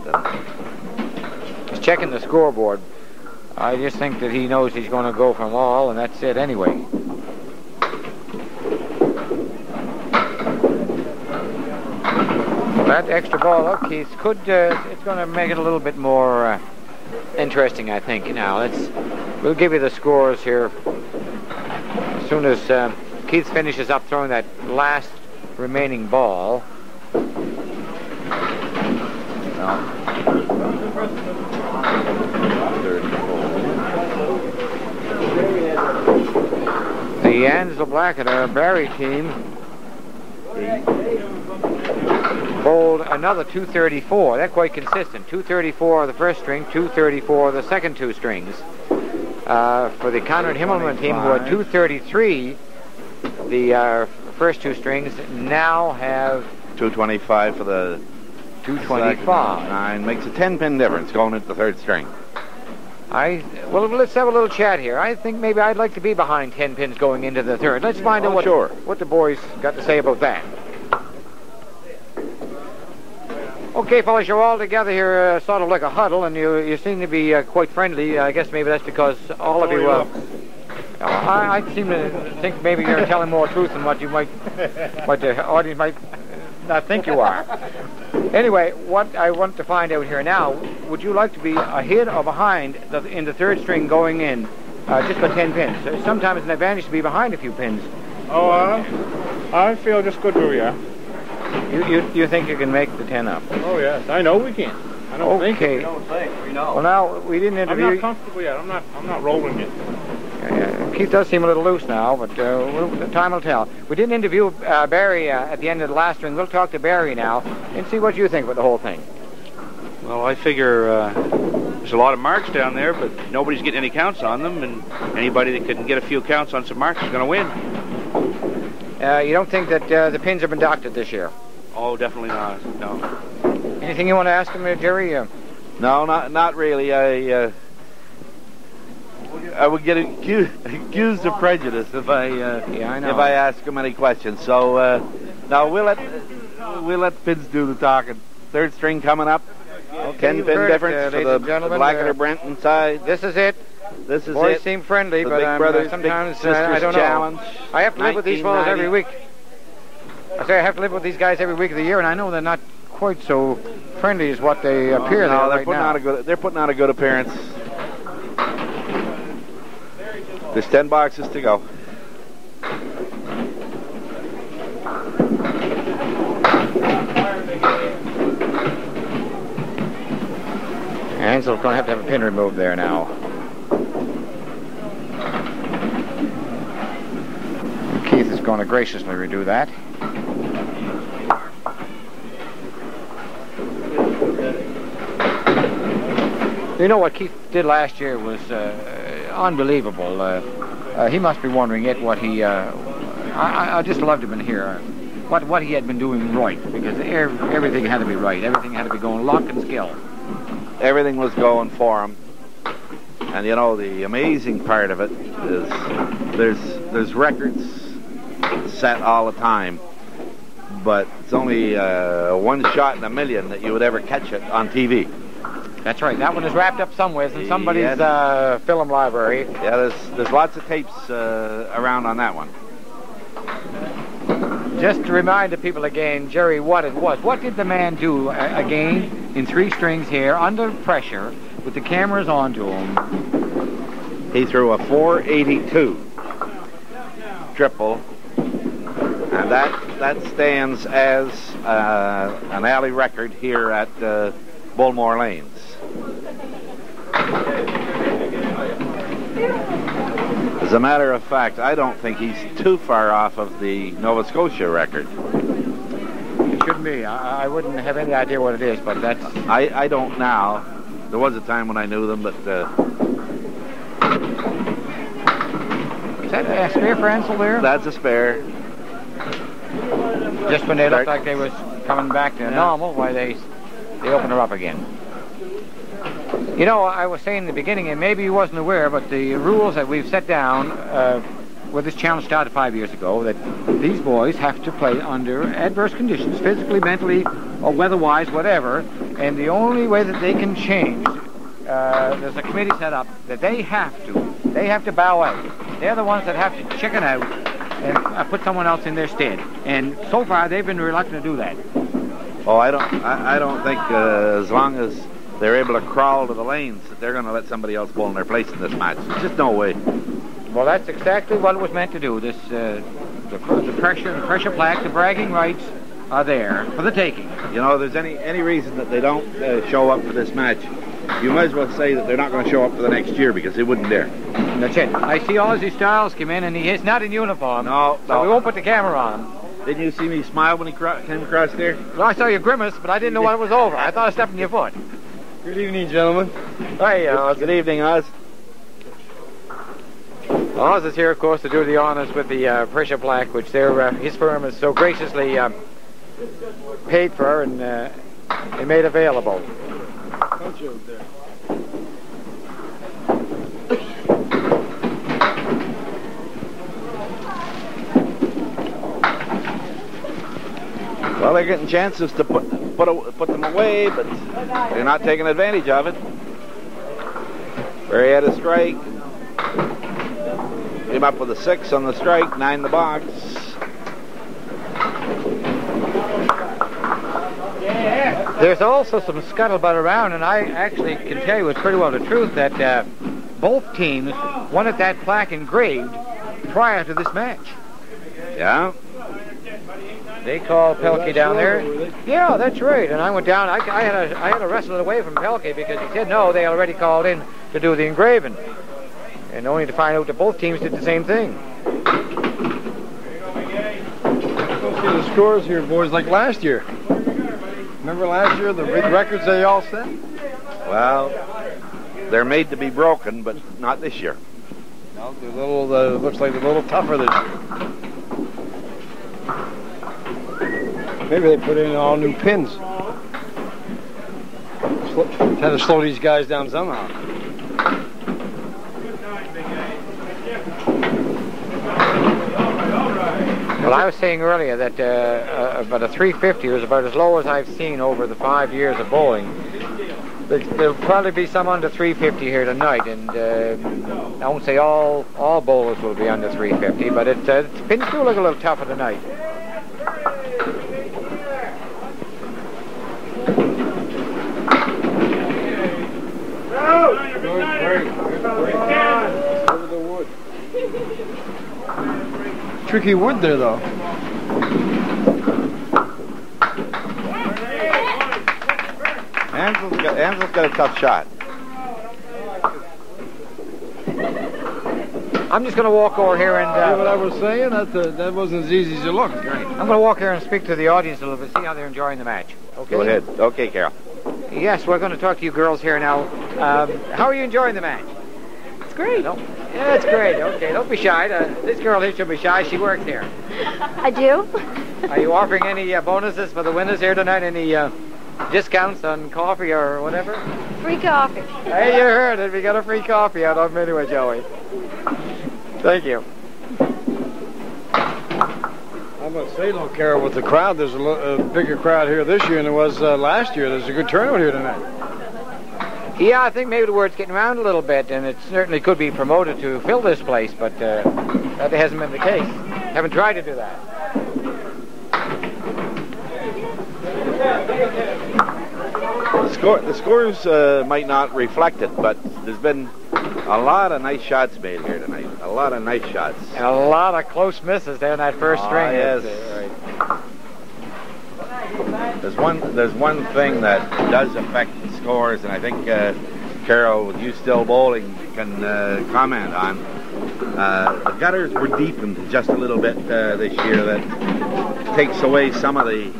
He's checking the scoreboard. I just think that he knows he's going to go from all, and that's it anyway. That extra ball up, Keith, it's going to make it a little bit more interesting, I think. Now, we'll give you the scores here as soon as Keith finishes up throwing that last remaining ball. The Ansel Blackett, our Barry team, bowled another 234. They're quite consistent. 234 of the first string, 234 of the second two strings. For the Conrad Himmelman team, who had 233, the first two strings now have 225 for the 225. Nine makes a 10-pin difference going into the third string. Well, let's have a little chat here. I think maybe I'd like to be behind 10 pins going into the third. Let's find out what the boys got to say about that. Okay, fellas, you're all together here, sort of like a huddle, and you seem to be quite friendly. I guess maybe that's because all of you. I seem to think maybe you're telling more truth than what the audience might not think you are. Anyway, what I want to find out here now, would you like to be ahead or behind in the third string going in, just by 10 pins? Sometimes it's an advantage to be behind a few pins. Oh, I feel just good where we are. You think you can make the 10 up? Oh, yes. I know we can. I don't think. We don't think. We know. Well, now, we didn't interview... I'm not comfortable yet. I'm not rolling yet. Keith does seem a little loose now, but time will tell. We didn't interview Barry at the end of the last string. We'll talk to Barry now and see what you think about the whole thing. Well, I figure there's a lot of marks down there, but nobody's getting any counts on them, and anybody that can get a few counts on some marks is going to win. You don't think that the pins have been doctored this year? Oh, definitely not. No. Anything you want to ask him, Jerry? No, not really. I would get accused of prejudice if I ask him any questions. So now we'll let pins do the talking. Third string coming up. Okay, 10-pin difference for the Blackett or Brenton side. This is it. This is Boys it. seem friendly, the but Big Brothers, sometimes Big Sisters I don't know. Challenge. I have to live with these fellows every week. I say I have to live with these guys every week of the year, and I know they're not quite so friendly as what they appear no, right now. They're putting on a good appearance. There's 10 boxes to go. Ansel's going to have a pin removed there now. Keith is going to graciously redo that. You know what Keith did last year was unbelievable. He must be wondering what he... I just loved him in here. What he had been doing right, because everything had to be right. Everything had to be going lock and skill. Everything was going for him. And you know, the amazing part of it is there's records set all the time, but it's only one shot in a million that you would ever catch it on TV. That's right. That one is wrapped up somewhere in somebody's film library. Yeah, there's lots of tapes around on that one. Just to remind the people again, Jerry, what it was. What did the man do again in three strings here, under pressure, with the cameras onto him? He threw a 482 triple, and that stands as an alley record here at Bullmore Lanes. As a matter of fact, I don't think he's too far off of the Nova Scotia record. It shouldn't be. I wouldn't have any idea what it is, but that's... I don't now. There was a time when I knew them, but... Is that a spare for Ansel there? That's a spare. Just when they looked like they was coming back to normal, why they opened her up again. You know, I was saying in the beginning, and maybe you wasn't aware, but the rules that we've set down where this challenge started 5 years ago, that these boys have to play under adverse conditions, physically, mentally, or weather-wise, whatever, and the only way that they can change, there's a committee set up that they have to bow out. They're the ones that have to chicken out and put someone else in their stead. And so far, they've been reluctant to do that. Oh, I don't think as long as they're able to crawl to the lanes that they're going to let somebody else bowl in their place in this match. There's just no way. Well, that's exactly what it was meant to do. This The pressure plaque, the bragging rights are there for the taking. You know, if there's any reason that they don't show up for this match, you might as well say that they're not going to show up for the next year because they wouldn't dare. That's it. I see Ozzy Styles come in, and he is not in uniform. No, so we won't put the camera on him. Didn't you see me smile when he came across there? Well, I saw you grimace, but I didn't know what it was over. I thought I stepped on your foot. Good evening, gentlemen. Hi, Oz. Good evening, Oz. Oz is here, of course, to do the honors with the pressure plaque, which his firm has so graciously paid for and made available. Well, they're getting chances to put them away, but they're not taking advantage of it. Barry had a strike. Came up with a 6 on the strike, 9 in the box. There's also some scuttlebutt around, and I actually can tell you with pretty well the truth that both teams wanted that plaque engraved prior to this match. Yeah? They called Pelkey down there. Yeah, that's right. And I went down. I had to wrestle it away from Pelkey because he said no, they already called in to do the engraving. And only to find out that both teams did the same thing. Let's see the scores here, boys, like last year. Remember last year, the big records they all set? Well, they're made to be broken, but not this year. No, they're looks like they're a little tougher this year. Maybe they put in all new pins. Had to slow these guys down somehow. Well, I was saying earlier that about a 350 was about as low as I've seen over the 5 years of bowling. There'll probably be some under 350 here tonight, and I won't say all bowlers will be under 350, but pins do look a little tougher tonight. Tricky wood there, though. Ansel's got a tough shot. I'm just going to walk over here and... See what I was saying? That wasn't as easy as it looked. Right. I'm going to walk here and speak to the audience a little bit, see how they're enjoying the match. Okay? Go ahead. Okay, Carol. Yes, we're going to talk to you girls here now. How are you enjoying the match? It's great. No? Yeah, it's great. Okay, don't be shy. This girl here should be shy. She works here. I do. Are you offering any bonuses for the winners here tonight? Any discounts on coffee or whatever? Free coffee. Hey, you heard it. We got a free coffee out of them anyway, Joey. Thank you. I'm going to say, though, Carol, with the crowd, there's a bigger crowd here this year than there was last year. There's a good turnout here tonight. Yeah, I think maybe the word's getting around a little bit, and it certainly could be promoted to fill this place, but that hasn't been the case. Haven't tried to do that. The scores might not reflect it, but there's been a lot of nice shots made here tonight. A lot of nice shots. And a lot of close misses there in that first string. Yes. There's one thing that does affect the scores, and I think Carol, with you still bowling, can comment on. The gutters were deepened just a little bit this year. That takes away some of the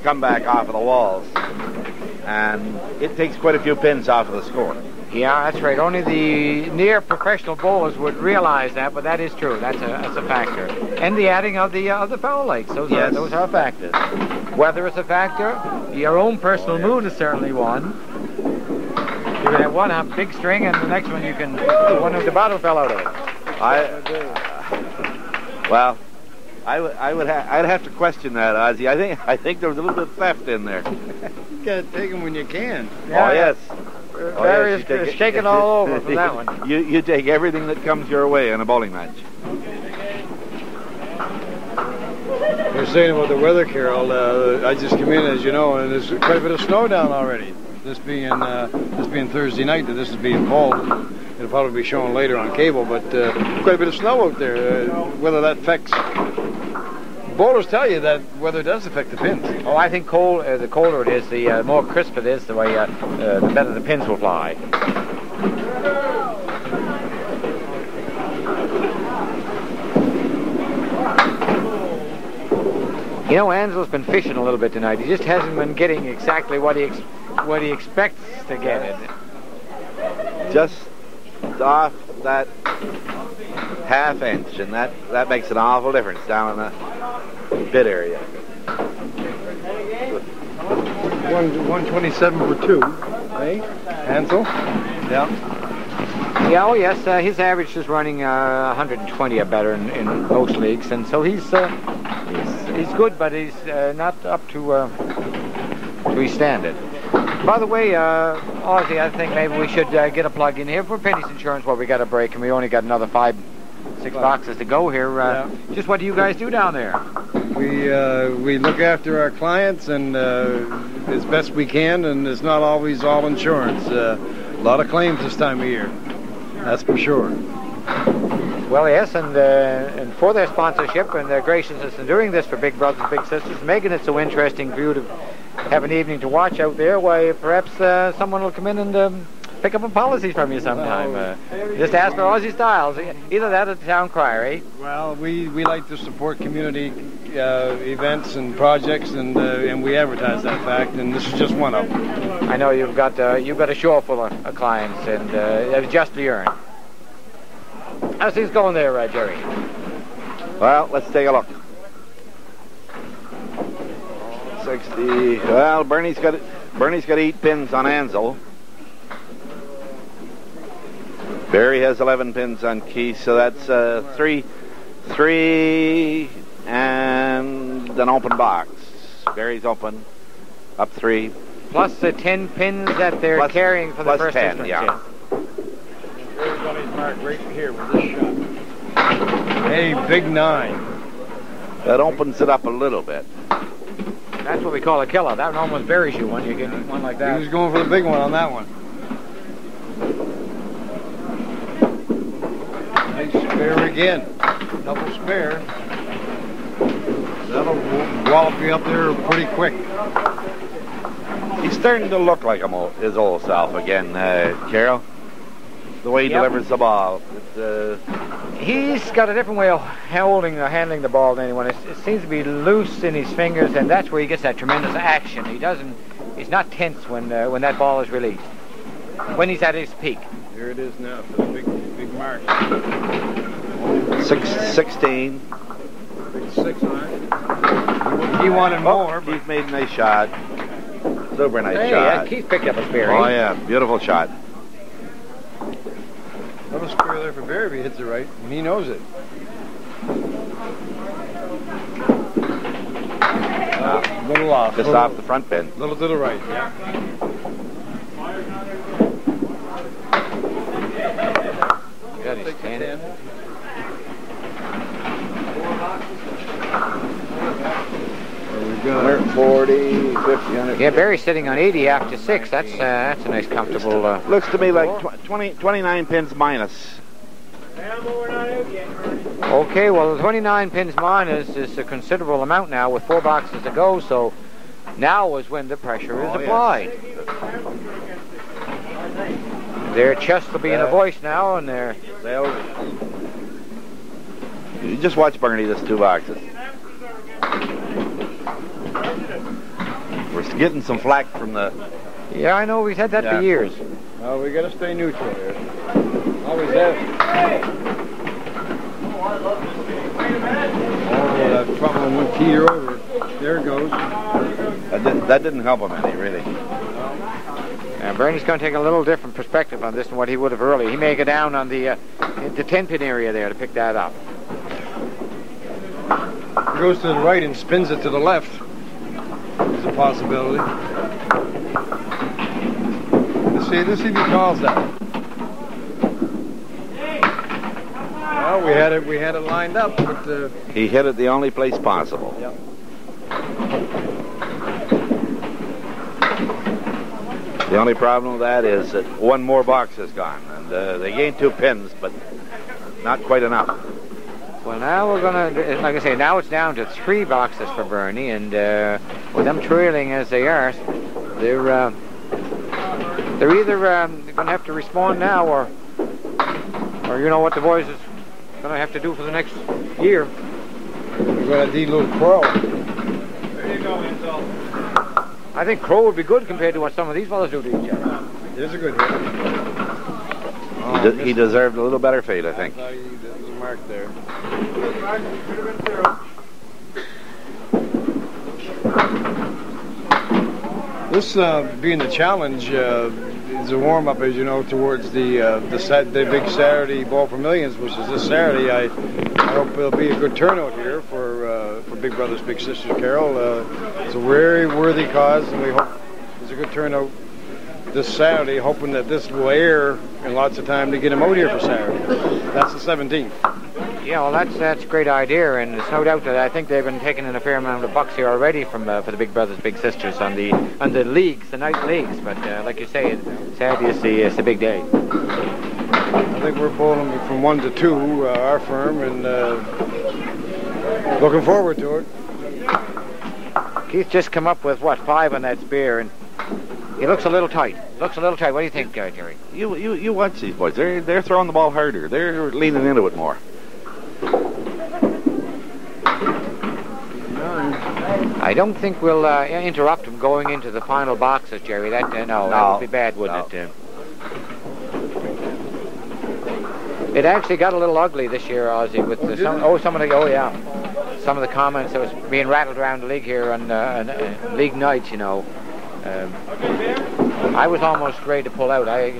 comeback off of the walls, and it takes quite a few pins off of the score. Yeah, that's right. Only the near professional bowlers would realize that, but that is true. That's a factor. And the adding of the foul lights. Those are factors. Weather is a factor. Your own personal mood is certainly one. You can have one big string, and the next one you can one of the bottom fell out of it. I'd have to question that, Ozzy. I think there was a little bit of theft in there. You gotta take them when you can. Yeah, oh yes. Barry is shaking all over for that one. You take everything that comes your way in a bowling match. You're saying about the weather, Carol. I just came in, as you know, and there's quite a bit of snow down already. This being Thursday night, that this is being called. It'll probably be shown later on cable, but quite a bit of snow out there. Whether that affects bowlers tell you that weather does affect the pins. Oh, I think the colder it is, the more crisp it is, the better the pins will fly. You know, Ansel's been fishing a little bit tonight. He just hasn't been getting exactly what he expects to get it. Just off that half inch, and that makes an awful difference down in the bit area. 127 for 2, eh? Ansel? Yeah. Yeah, oh yes, his average is running 120 or better in most leagues, and so he's good, but he's not up to his standard. By the way, Ozzy, I think maybe we should get a plug in here for Penny's Insurance while we got a break, and we only got another 5-6 boxes to go here. Just what do you guys do down there? We look after our clients and as best we can, and it's not always all insurance. A lot of claims this time of year. That's for sure. Well, yes, and for their sponsorship and their graciousness in doing this for Big Brothers and Big Sisters, making it so interesting for you to have an evening to watch out there, why perhaps someone will come in and pick up a policy from you sometime. Just ask for Aussie Styles. Either that or the town crier, eh? Well, we like to support community events and projects, and we advertise that fact, and this is just one of them. I know you've got a show full of clients, and it's justly earned. How's things going there, Jerry? Well, let's take a look. 60. Well, Bernie's got 8 pins on Ansel. Barry has 11 pins on Keith, so that's 3 and an open box. Barry's open, up 3. Plus the 10 pins that they're carrying for the plus first 10, yeah. Barry's on his mark right here with this shot. Hey, big 9. That opens it up a little bit. That's what we call a killer. That one almost buries you when you get one like that. He was going for the big one on that one. Nice spare again. Double spare. That'll wallop you up there pretty quick. He's starting to look like his old self again, Carol. The way he delivers the ball. He's got a different way of handling the ball than anyone. It seems to be loose in his fingers, and that's where he gets that tremendous action. He's not tense when that ball is released. When he's at his peak. Here it is now for the big mark. 16. Big 6 on it. He wanted more. Keith made a nice shot. Super nice shot. Yeah, Keith picked up a spare. Oh yeah, beautiful shot. Little spare there for Barry if he hits it right, and he knows it. Little off. Just off the front pin. Little to the right, yeah. Got his 10. We're 40, 50, 100. Yeah, Barry's sitting on 80 after 6. That's a nice comfortable. Looks to me like 29 pins minus. Okay, well, the 29 pins minus is a considerable amount now with 4 boxes to go, so now is when the pressure is applied. Yes. Their chest will be in a voice now, and You just watch Bernie, this 2 boxes. We're getting some flack from the... Yeah, I know. We've had that for years. Well, we got to stay neutral here. Always have. Oh, that trouble went teeter over. There it goes. That didn't help him any, really. And Bernie's going to take a little different perspective on this than what he would have earlier. He may go down on the 10-pin area there to pick that up. He goes to the right and spins it to the left. There's a possibility. Let's see if he calls that. Well, we had it lined up, but he hit it the only place possible. Yep. The only problem with that is that 1 more box is gone, and they gained 2 pins, but not quite enough. Well, now we're gonna, like I say, now it's down to 3 boxes for Bernie, and with them trailing as they are, they're either gonna have to respond now, or you know what the boys is gonna have to do for the next year. We're gonna need a little crow. There you go, Enzo. I think crow would be good compared to what some of these fellas do to each other. There's a good hit. He deserved a little better fate, I think. There's a mark there. This being the challenge is a warm-up, as you know, towards the big Saturday Ball for Millions, which is this Saturday. I hope there'll be a good turnout here for Big Brothers Big Sisters Carol. It's a very worthy cause, and we hope there's a good turnout this Saturday, hoping that this will air in lots of time to get him out here for Saturday. That's the 17th. Yeah, well, that's a great idea, and it's no doubt that I think they've been taking in a fair amount of bucks here already from for the Big Brothers Big Sisters on the leagues, the night leagues. But like you say, Saturday is the big day. I think we're bowling from 1 to 2, our firm, and looking forward to it. Keith just come up with 5 on that spear, and he looks a little tight. What do you think, Jerry? You watch these boys. They're throwing the ball harder. They're leaning into it more. I don't think we'll interrupt him going into the final boxes, Jerry. That would be bad, wouldn't it? It actually got a little ugly this year, Ozzy, with some of the comments that was being rattled around the league here on league nights. You know, I was almost ready to pull out. I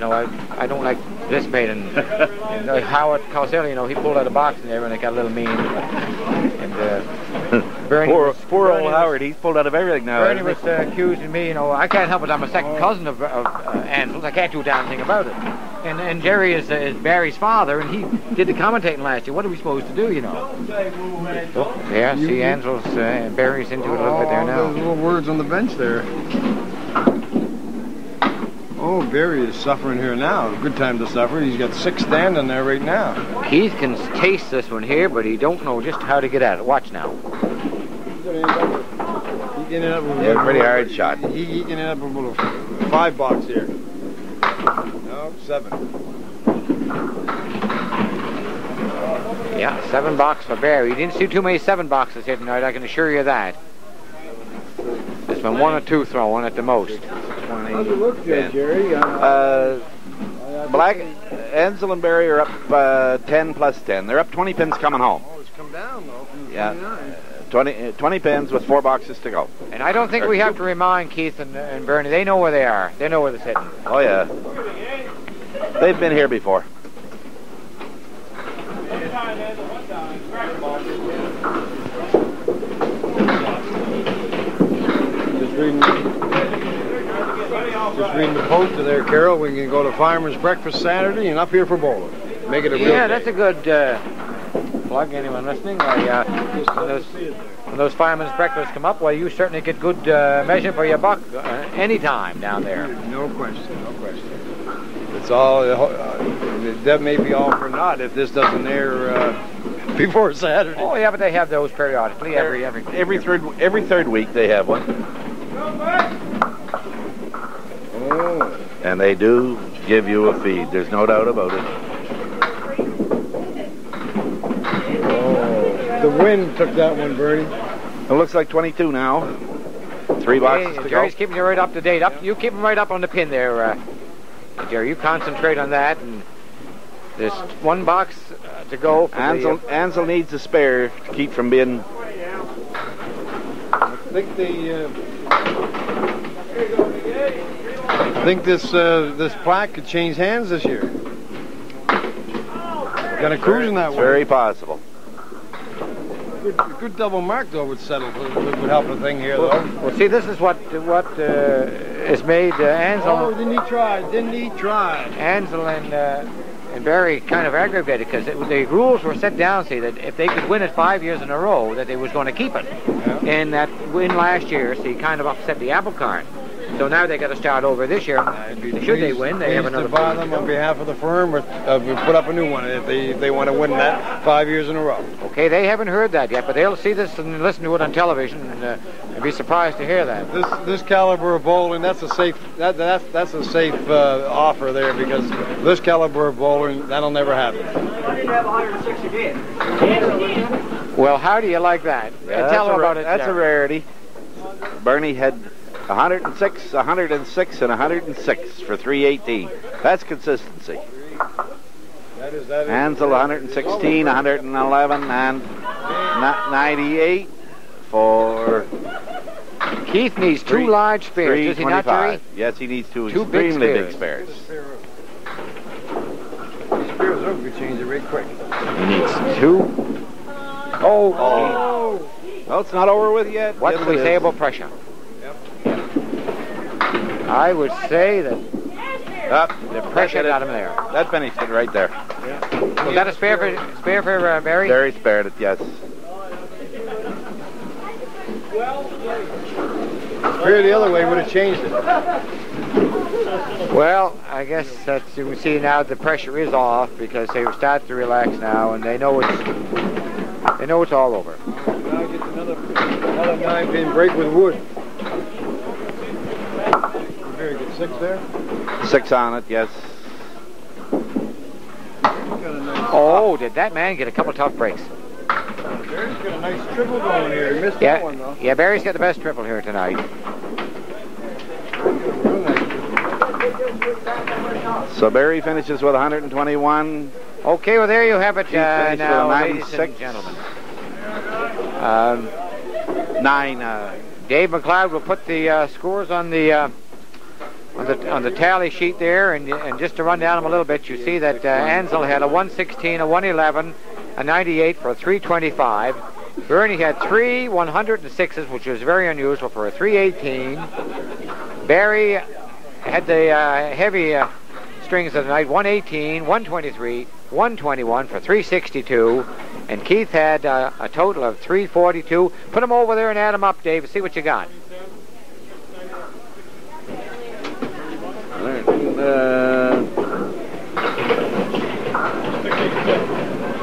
don't like participating. And Howard Causelli, he pulled out a box in there and it got a little mean. And poor old Howard, he's pulled out of everything now. Bernie was accusing me. I can't help it. I'm a second cousin of Ansel's. I can't do a damn thing about it. And Jerry is Barry's father, and he did the commentating last year. What are we supposed to do? Yeah, see, Ansel's Barry's into it a little bit there now. Those little words on the bench there. Oh, Barry is suffering here now. Good time to suffer. He's got 6 standing there right now. Keith can taste this one here, but he don't know just how to get at it. Watch now. Pretty hard shot. He can end up with a little 5 box here. No, 7. Yeah, 7 box for Barry. You didn't see too many 7 boxes here tonight, I can assure you that. There's been 1 or 2 throwing at the most. How's it look, Jerry? Black, Ansel and Barry are up 10 plus 10. They're up 20 pins coming home. Oh, it's come down, though, from 29. 20 pins with 4 boxes to go. And I don't think we have to remind Keith and Bernie. They know where they are. They know where they're sitting. Oh, yeah. They've been here before. Just reading the poster there, Carol. We can go to Farmer's Breakfast Saturday and up here for bowling. Make it a real day. That's a good plug. Anyone listening? When those Fireman's Breakfasts come up, you certainly get good measure for your buck anytime down there. No question. It's all, that may be all for naught if this doesn't air before Saturday. Oh, yeah, but they have those periodically every third week they have one. Oh. And they do give you a feed. There's no doubt about it. Oh, the wind took that one, Bernie. It looks like 22 now. 3 boxes to go. Jerry's keeping you right up to date. You keep him right up on the pin there, Jerry. You concentrate on that. And there's 1 box to go. Ansel needs a spare to keep from being... I think this plaque could change hands this year. Got a cruise in that one. Very possible. Good double mark though would settle. Would help the thing here though. Well, see, this is what has made Ansel. Oh, didn't he try? Ansel and Barry kind of aggravated because the rules were set down, see, that if they could win it 5 years in a row, that they was going to keep it. Yeah. And that win last year, see, kind of upset the apple cart. So now they got to start over this year. Should they win, they have another. To buy them on behalf of the firm, or put up a new one if they want to win that 5 years in a row. Okay, they haven't heard that yet, but they'll see this and listen to it on television and be surprised to hear that. This caliber of bowling, that's a safe offer there, because this caliber of bowling, that'll never happen. Well, how do you like that? Tell them about it. That's a rarity. Bernie had 106, 106, and 106 for 318. That's consistency. That is Ansel 116, 111, and 98 for Keith needs two large spares, does he not, Jerry? Yes, he needs two extremely big spares. Spears over could change it right quick. He needs two. Oh. Well, it's not over with yet. What do we say about pressure? I would say that the pressure got him there. That finished it right there. Was that a spare for Barry? Barry spared it, yes. Spear the other way would have changed it. Well, I guess that you can see now the pressure is off because they start to relax now and they know it's all over. Now get another 9-pin break with wood. Very good. 6 there? 6 on it, yes. Oh, did that man get a couple tough breaks? Barry's got a nice triple going here. He missed that one, though. Yeah, Barry's got the best triple here tonight. So Barry finishes with 121. Okay, well, there you have it now, 96. ladies and gentlemen. 9. Dave McLeod will put the scores on the tally sheet there, and just to run down them a little bit, you see that Ansel had a 116, a 111, a 98 for a 325. Bernie had 3 106s, which was very unusual for a 318. Barry had the heavy strings of the night, 118, 123, 121 for 362. And Keith had a total of 342. Put them over there and add them up, Dave, and see what you got.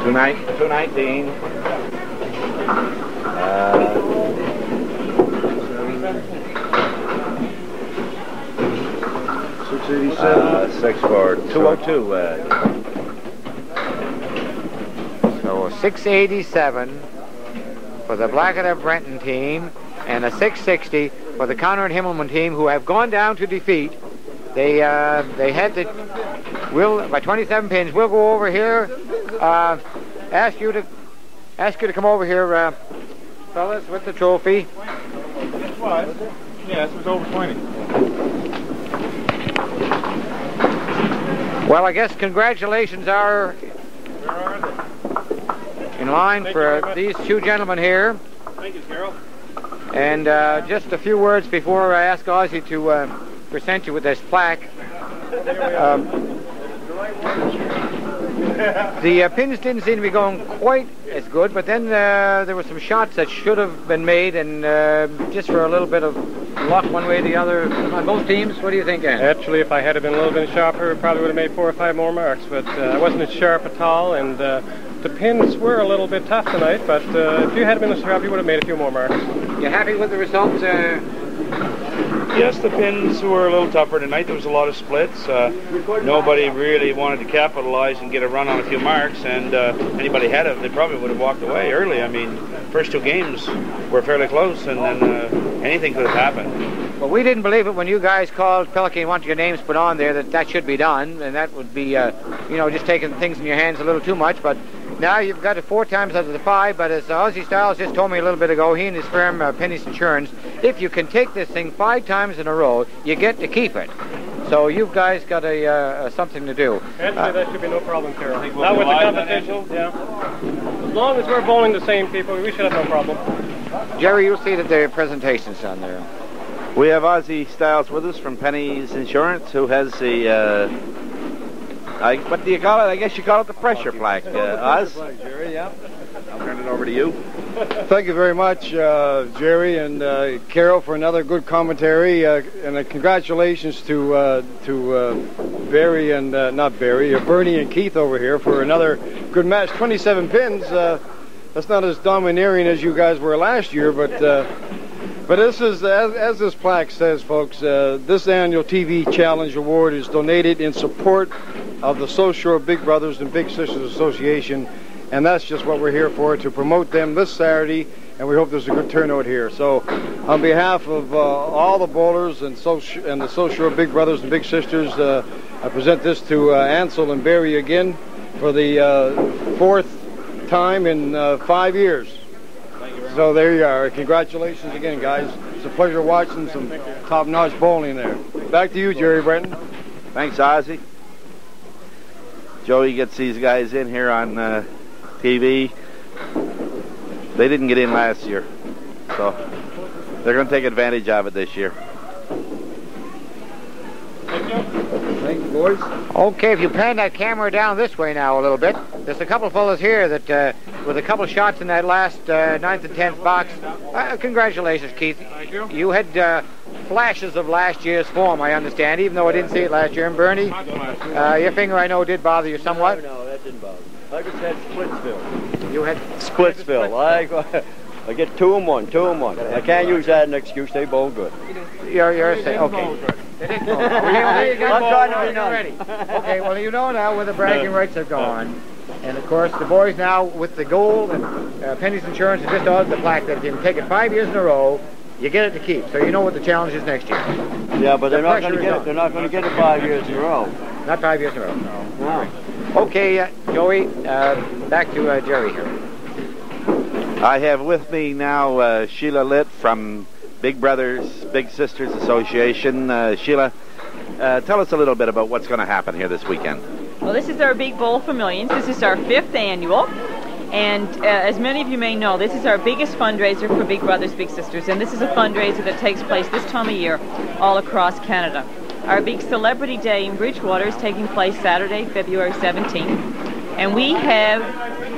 219. 687. 6 for 202. So 687 for the Blackadder Brenton team and a 660 for the Conrad Himmelman team, who have gone down to defeat. They had to by 27 pins. We'll go over here. Ask you to come over here, fellas, with the trophy. Guess what? Yes, it was over 20. Well, I guess congratulations are Where are they? in line for these two gentlemen here. Thank you, Carol. And just a few words before I ask Ozzie to present you with this plaque. The pins didn't seem to be going quite as good, but then there were some shots that should have been made, and just for a little bit of luck one way or the other on both teams. What do you think, Ann? Actually, if I had been a little bit sharper, I probably would have made 4 or 5 more marks, but I wasn't as sharp at all, and the pins were a little bit tough tonight, but if you had been as sharp, you would have made a few more marks. You happy with the results? Yes, the pins were a little tougher tonight. There was a lot of splits. Nobody really wanted to capitalize and get a run on a few marks, and anybody had it, they probably would have walked away early. I mean, first 2 games were fairly close, and then anything could have happened. Well, we didn't believe it when you guys called Pelican and wanted your names put on there that should be done, and that would be, just taking things in your hands a little too much, but now you've got it 4 times out of the 5, but as Ozzie Styles just told me a little bit ago, he and his firm, Penny's Insurance, if you can take this thing 5 times in a row, you get to keep it. So you guys got something to do. Actually, that should be no problem, Carol. Not with the competition, yeah. As long as we're bowling the same people, we should have no problem. Jerry, you'll see that the presentation's on there. We have Ozzie Styles with us from Penny's Insurance, who has the, what do you call it? I guess you call it the pressure plaque. Oz? Jerry, yeah. I'll turn it over to you. Thank you very much, Jerry and Carol, for another good commentary, and congratulations to Barry and not Barry, Bernie and Keith over here for another good match. 27 pins. That's not as domineering as you guys were last year, but this is, as this plaque says, folks, this annual TV Challenge Award is donated in support of the South Shore Big Brothers and Big Sisters Association, and that's just what we're here for, to promote them this Saturday, and we hope there's a good turnout here. So, on behalf of all the bowlers and the South Shore Big Brothers and Big Sisters, I present this to Ansel and Barry again for the fourth time in 5 years. So there you are. Congratulations again, guys. It's a pleasure watching some top-notch bowling there. Back to you, Jerry Brenton. Thanks, Ozzy. Joey gets these guys in here on TV. They didn't get in last year, so they're going to take advantage of it this year. Thank you, boys. Okay, if you pan that camera down this way now a little bit, there's a couple of fellas here that, with a couple shots in that last 9th and 10th box. Congratulations, Keith. Thank you. You had flashes of last year's form, I understand, even though I didn't see it last year. And Bernie, your finger, I know, did bother you somewhat. No, that didn't bother me. I just had Splitsville. You had Splitsville. I get 2 and 1, 2 and 1. I can't use that as an excuse. They bowl good. You're saying, okay. They didn't bowl. I'm trying to be nice. Okay, well, you know now where the bragging rights are gone. And, of course, the boys now with the gold and Penny's Insurance have just ordered the plaque that if you can take it 5 years in a row, you get it to keep. So you know what the challenge is next year. Yeah, but they're not going to get it. They're not going to get it 5 years in a row. Not 5 years in a row. No. Okay, Joey, back to Jerry here. I have with me now Sheila Litt from Big Brothers, Big Sisters Association. Sheila, tell us a little bit about what's going to happen here this weekend. Well, this is our Big Bowl for Millions. This is our 5th annual. And as many of you may know, this is our biggest fundraiser for Big Brothers, Big Sisters. And this is a fundraiser that takes place this time of year all across Canada. Our big Celebrity Day in Bridgewater is taking place Saturday, February 17th. And we have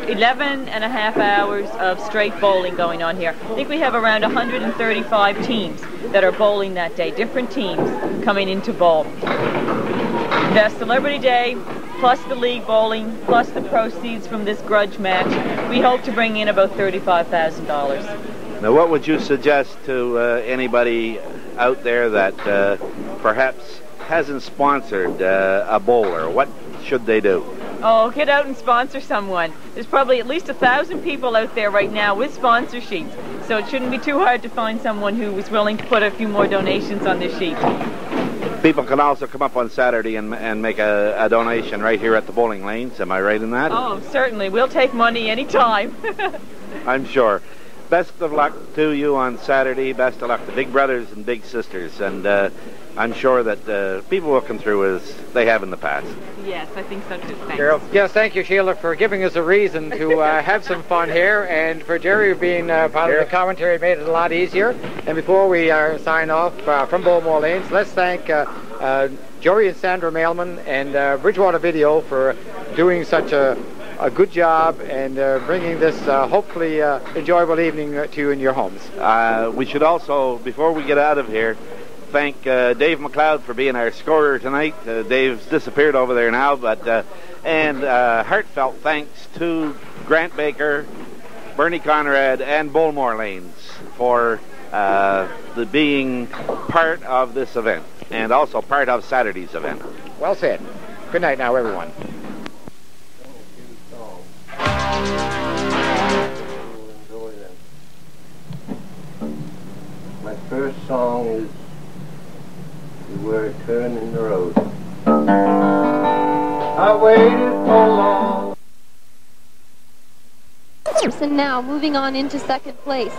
11 and a half hours of straight bowling going on here. I think we have around 135 teams that are bowling that day, different teams coming into bowl. The Celebrity Day, plus the league bowling, plus the proceeds from this grudge match, we hope to bring in about $35,000. Now, what would you suggest to anybody out there that perhaps hasn't sponsored a bowler? What should they do? Oh, get out and sponsor someone. There's probably at least 1,000 people out there right now with sponsor sheets, so it shouldn't be too hard to find someone who was willing to put a few more donations on this sheet. People can also come up on Saturday and make a donation right here at the bowling lanes. Am I right in that? Oh, certainly. We'll take money anytime. I'm sure. Best of luck to you on Saturday. Best of luck to Big Brothers and Big Sisters. And I'm sure that people will come through as they have in the past. Yes, I think so too. Thanks. Carol. Yes, thank you, Sheila, for giving us a reason to have some fun here, and for Jerry being part of the commentary made it a lot easier. And before we sign off from Bowmore Lanes, let's thank Joey and Sandra Mailman and Bridgewater Video for doing such a good job and bringing this hopefully enjoyable evening to you in your homes. We should also, before we get out of here, thank Dave McLeod for being our scorer tonight. Dave's disappeared over there now, but and heartfelt thanks to Grant Baker, Bernie Conrad, and Bowmore Lanes for being part of this event and also part of Saturday's event. Well said. Good night now, everyone. My first song is "You Were a Turn in the Road." I waited so long. And now moving on into second place.